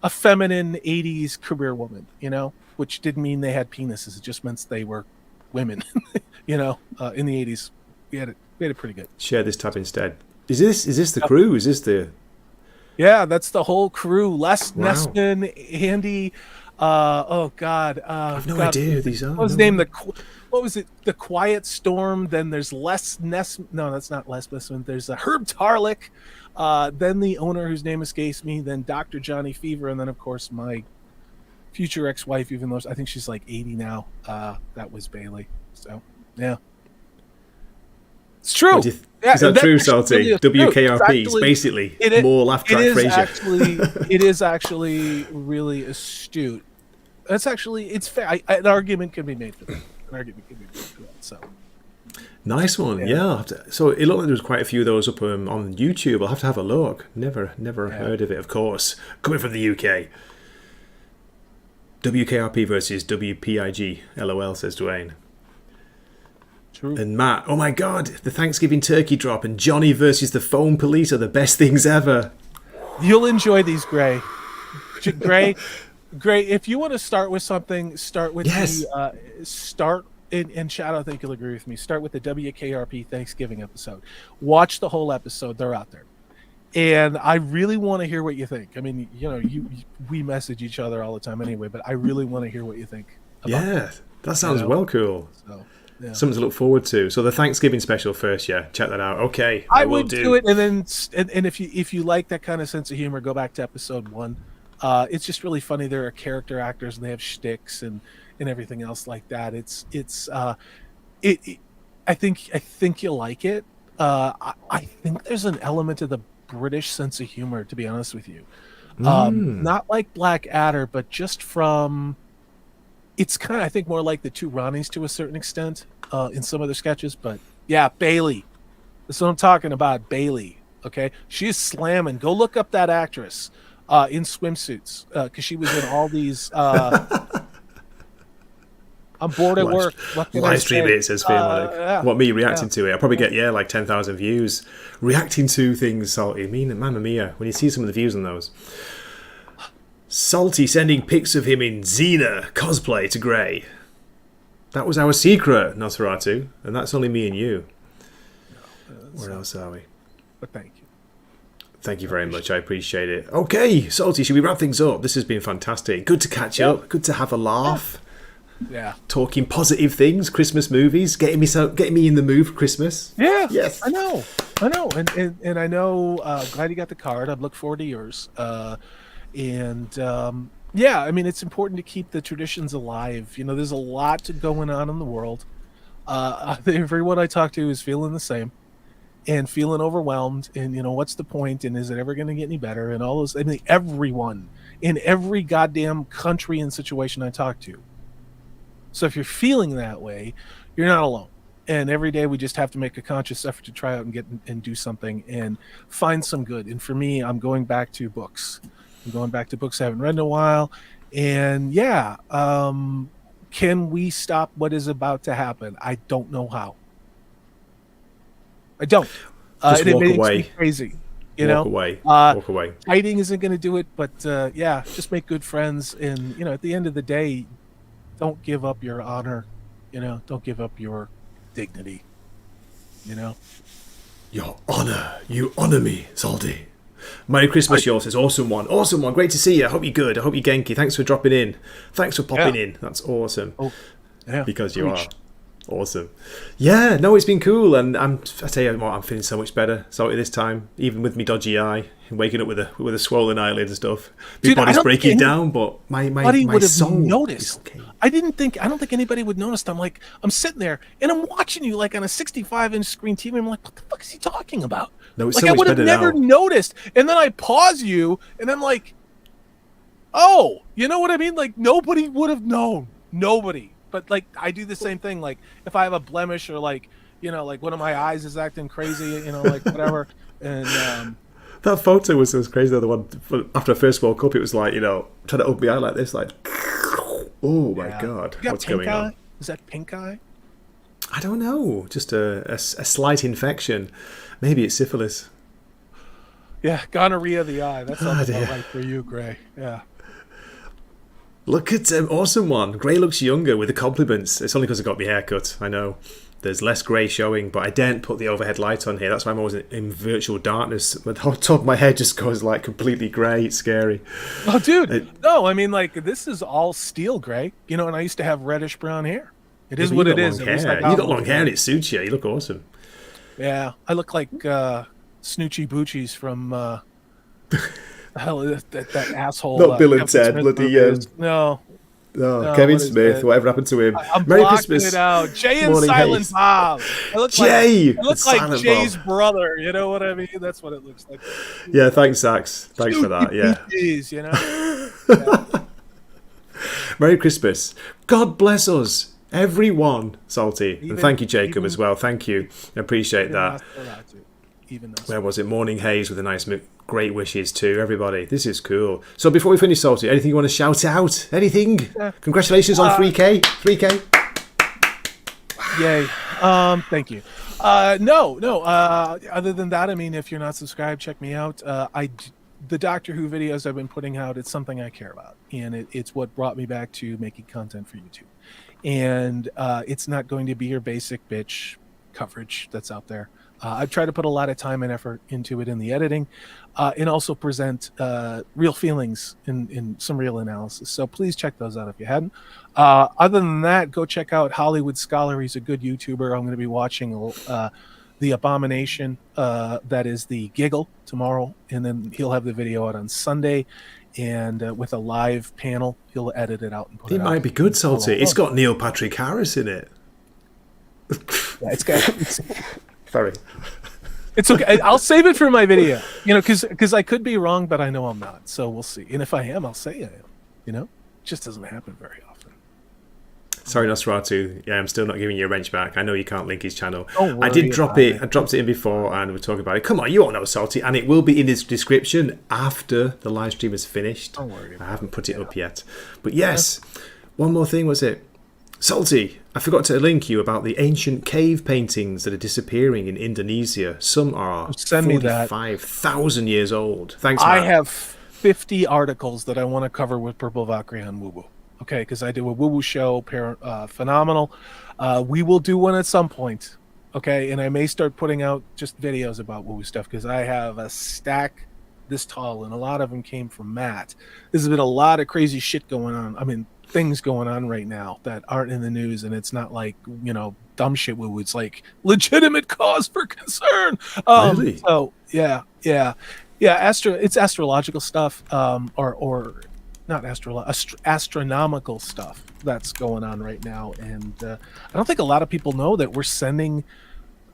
feminine '80s career woman, you know, which didn't mean they had penises. It just meant they were women, you know. In the '80s, we had it pretty good. Share this tab instead. Is this the crew? Is this the? Yeah, that's the whole crew. Les Wow. Nessman, Andy. Oh God, I've no idea who these are. What was his name? What was it? The Quiet Storm. Then there's Les Nessman. No, that's not Les Nessman. There's Herb Tarlick. Then the owner, whose name escapes me. Then Dr. Johnny Fever, and then of course my future ex-wife. Even though I think she's like 80 now. That was Bailey. So yeah, it's true. Is that true, Salty? WKRP is basically more laugh track Frasier. It is actually really astute. It's fair. An argument can be made for that. So nice one, yeah. So it looked like there was quite a few of those up on YouTube. I'll have to have a look. Never heard of it, of course. Coming from the UK. WKRP versus WPIG. LOL, says Dwayne. True. And Matt, oh my God, the Thanksgiving turkey drop and Johnny versus the phone police are the best things ever. You'll enjoy these, Gray. Gray, if you want to start with something, start with and Shadow, I think you'll agree with me. Start with the WKRP Thanksgiving episode. Watch the whole episode. They're out there. And I really want to hear what you think. I mean, you know, we message each other all the time anyway, but I really want to hear what you think. That sounds well cool. So, yeah. Something to look forward to. So the Thanksgiving special first, check that out. Okay, I would do it, and then if you like that kind of sense of humor, go back to episode 1. It's just really funny. There are character actors and they have shticks and everything else like that. I think you'll like it. I think there's an element of the British sense of humor, to be honest with you. Not like Blackadder, but just from. It's kind of, I think, more like the two Ronnies to a certain extent in some of their sketches. But yeah, Bailey. That's what I'm talking about, Bailey. Okay, she's slamming. Go look up that actress in swimsuits because she was in all these. I'm bored at work. Live stream it, says Fear. What, me reacting to it? I'll probably get like 10,000 views reacting to things. Salty, Mamma Mia, when you see some of the views on those. Salty sending pics of him in Xena cosplay to Gray. That was our secret, Nosferatu, and that's only me and you. Where else are we? But thank you. Thank you very much. I appreciate it. Okay, Salty, should we wrap things up? This has been fantastic. Good to catch up. Good to have a laugh. Yeah. Talking positive things, Christmas movies, getting me in the mood for Christmas. Yeah. Yes. I know. And I know. Glad you got the card. I've looked forward to yours. Yeah, I mean, it's important to keep the traditions alive. You know, there's a lot going on in the world. Everyone I talk to is feeling the same and feeling overwhelmed. And, you know, what's the point? And is it ever going to get any better? And all those, I mean, everyone in every goddamn country and situation I talk to. So if you're feeling that way, you're not alone. And every day we just have to make a conscious effort to try out and get and do something and find some good. And for me, I'm going back to books. I'm going back to books I haven't read in a while. And yeah, can we stop what is about to happen? I don't know how. I don't. Just walk it away. Makes me crazy. Walk away. Walk away. Hiding isn't going to do it, but yeah, just make good friends. And, you know, at the end of the day, don't give up your honor. You know, don't give up your dignity. You know? Your honor. You honor me, Salty. Merry Christmas, yours says. Awesome one. Awesome one. Great to see you. I hope you're good. I hope you're Genki. Thanks for dropping in. Thanks for popping in. That's awesome. Oh, yeah. Because you are. Awesome. Yeah, no, it's been cool, and I tell you what, I'm feeling so much better. Salty this time, even with me dodgy eye, waking up with a swollen eyelid and stuff. My Dude, body's breaking down, but my would have soul noticed. is okay. I don't think anybody would notice. I'm sitting there and I'm watching you like on a 65-inch screen TV. I'm like, what the fuck is he talking about? No, it's like so I much would have better never now. noticed. And then I pause you, and I'm like, oh, you know what I mean? Like nobody would have known. Nobody. But like I do the same thing. Like if I have a blemish or like like one of my eyes is acting crazy, like whatever. And that photo was crazy. The one after I first woke up, it was like trying to open my eye like this, like oh my god, you got what's pink going eye? on? Is that pink eye? I don't know. Just a slight infection. Maybe it's syphilis. Yeah, gonorrhea of the eye. That sounds dear. about right for you, Gray. Yeah. Look at awesome one. Gray looks younger with the compliments. It's only because I got my hair cut. I know. There's less grey showing, but I daren't put the overhead light on here. That's why I'm always in virtual darkness. The top of my head just goes like completely grey. It's scary. Oh, dude. No, I mean, like, this is all steel gray, and I used to have reddish brown hair. It is what it is. You got long hair and it suits you. You look awesome. Yeah. I look like Snoochie Boochies from hell, that asshole. Not Bill and Kevin Ted, Smith bloody movies. No, Kevin Smith. Whatever happened to him? I'm Merry blocking Christmas. it out. Jay and Morning Silent Haze. Bob. I look Jay! Like, I look like Silent Jay's Bob. brother. You know what I mean? That's what it looks like. Yeah, thanks, Sax. Thanks for that. Yeah. Jeez, Yeah. Merry Christmas. God bless us, everyone. Salty. And thank you, Jacob, as well. Thank you. I appreciate that. Where was it? Morning Haze with a nice great wishes to everybody. This is cool. So before we finish, Salty, anything you want to shout out? Anything? Congratulations on 3K. 3K. Yay. Thank you. No. Other than that, I mean, if you're not subscribed, check me out. The Doctor Who videos I've been putting out, it's something I care about, and it's what brought me back to making content for YouTube. And it's not going to be your basic bitch coverage that's out there. I've tried to put a lot of time and effort into it in the editing, and also present real feelings in some real analysis. So please check those out if you hadn't. Other than that, go check out Hollywood Scholar. He's a good YouTuber. I'm going to be watching The Abomination, that is the Giggle, tomorrow, and then he'll have the video out on Sunday, and with a live panel, he'll edit it out and put it out. It might be good, Salty. It's got Neil Patrick Harris in it. Yeah, it's got. Sorry. It's okay. I'll save it for my video, because I could be wrong, but I know I'm not. So we'll see. And if I am, I'll say I am. It just doesn't happen very often. Sorry, Nosferatu. Yeah, I'm still not giving you a wrench back. I know you can't link his channel. Don't worry I did drop about it. I dropped it in before, and we're talking about it. Come on, you all know Salty, and it will be in his description after the live stream is finished. Don't worry. I haven't put it up yet, but yes, one more thing was it. Salty, I forgot to link you about the ancient cave paintings that are disappearing in Indonesia. Some are Send me that. 45,000 years old. Thanks, Matt. I have 50 articles that I want to cover with Purple Valkyrie on Woo Woo. Okay, because I do a Woo Woo show, phenomenal. We will do one at some point. Okay, and I may start putting out just videos about Woo Woo stuff, because I have a stack this tall, and a lot of them came from Matt. There's been a lot of crazy shit going on. I mean, things going on right now that aren't in the news, and it's not like dumb shit woo. It's like legitimate cause for concern. Really? So yeah. It's astrological stuff, or not astronomical stuff that's going on right now, and I don't think a lot of people know that we're sending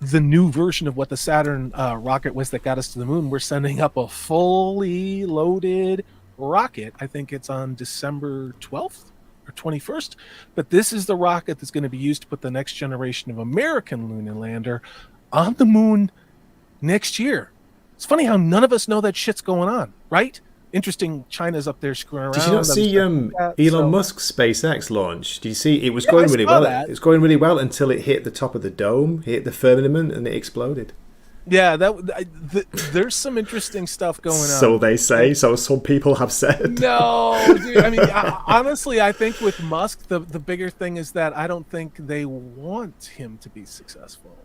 the new version of what the Saturn rocket was that got us to the moon. We're sending up a fully loaded rocket. I think it's on December 12th. 21st, but this is the rocket that's going to be used to put the next generation of American lunar lander on the moon next year. It's funny how none of us know that shit's going on, right? Interesting. China's up there screwing around. Did you not see Elon Musk's SpaceX launch? Did you see it was going really well? That. It was going really well until it hit the top of the dome, hit the firmament, and it exploded. Yeah, there's some interesting stuff going on. So they say. So some people have said. No, dude. I mean, honestly, I think with Musk, the bigger thing is that I don't think they want him to be successful.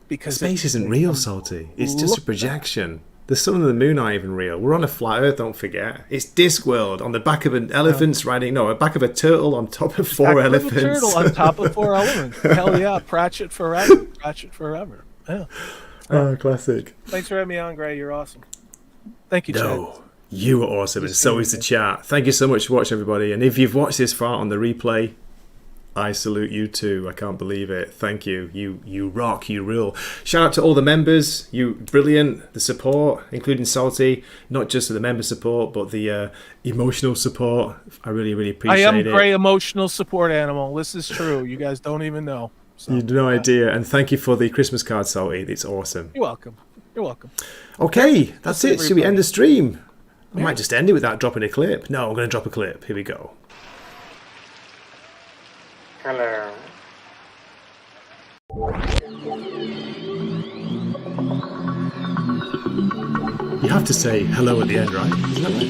Because space isn't real, Salty. It's just a projection. The sun and the moon aren't even real. We're on a flat Earth, don't forget. It's Discworld, on the back of an elephant's riding... No, the back of a turtle on top of four elephants. A turtle on top of 4 elements. Hell yeah, Pratchett forever. Pratchett forever. Yeah. Oh, classic. Thanks for having me on, Gray. You're awesome. Thank you, Chad. No, you were awesome, and so is the chat. Thank you so much for watching, everybody. And if you've watched this far on the replay, I salute you too. I can't believe it. Thank you. You rock. You rule. Shout out to all the members. You brilliant. The support, including Salty, not just the member support, but the emotional support. I really, really appreciate it. I am Gray emotional support animal. This is true. You guys don't even know. So, you have no idea. And thank you for the Christmas card, Salty. It's awesome. You're welcome. You're welcome. Okay, that's it. Should we end the stream? I might just end it without dropping a clip. No, I'm going to drop a clip. Here we go. Hello. You have to say hello at the end, right? Isn't that right?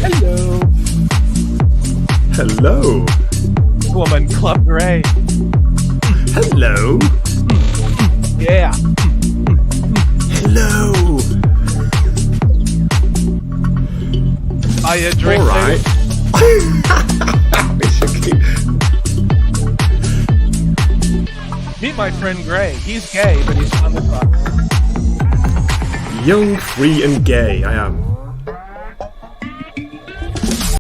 Hello. Hello. Woman Club Gray. Hello. Yeah. Hello. Are you drinking? All right. Meet my friend Gray. He's gay, but he's on the top. Young, free, and gay. I am.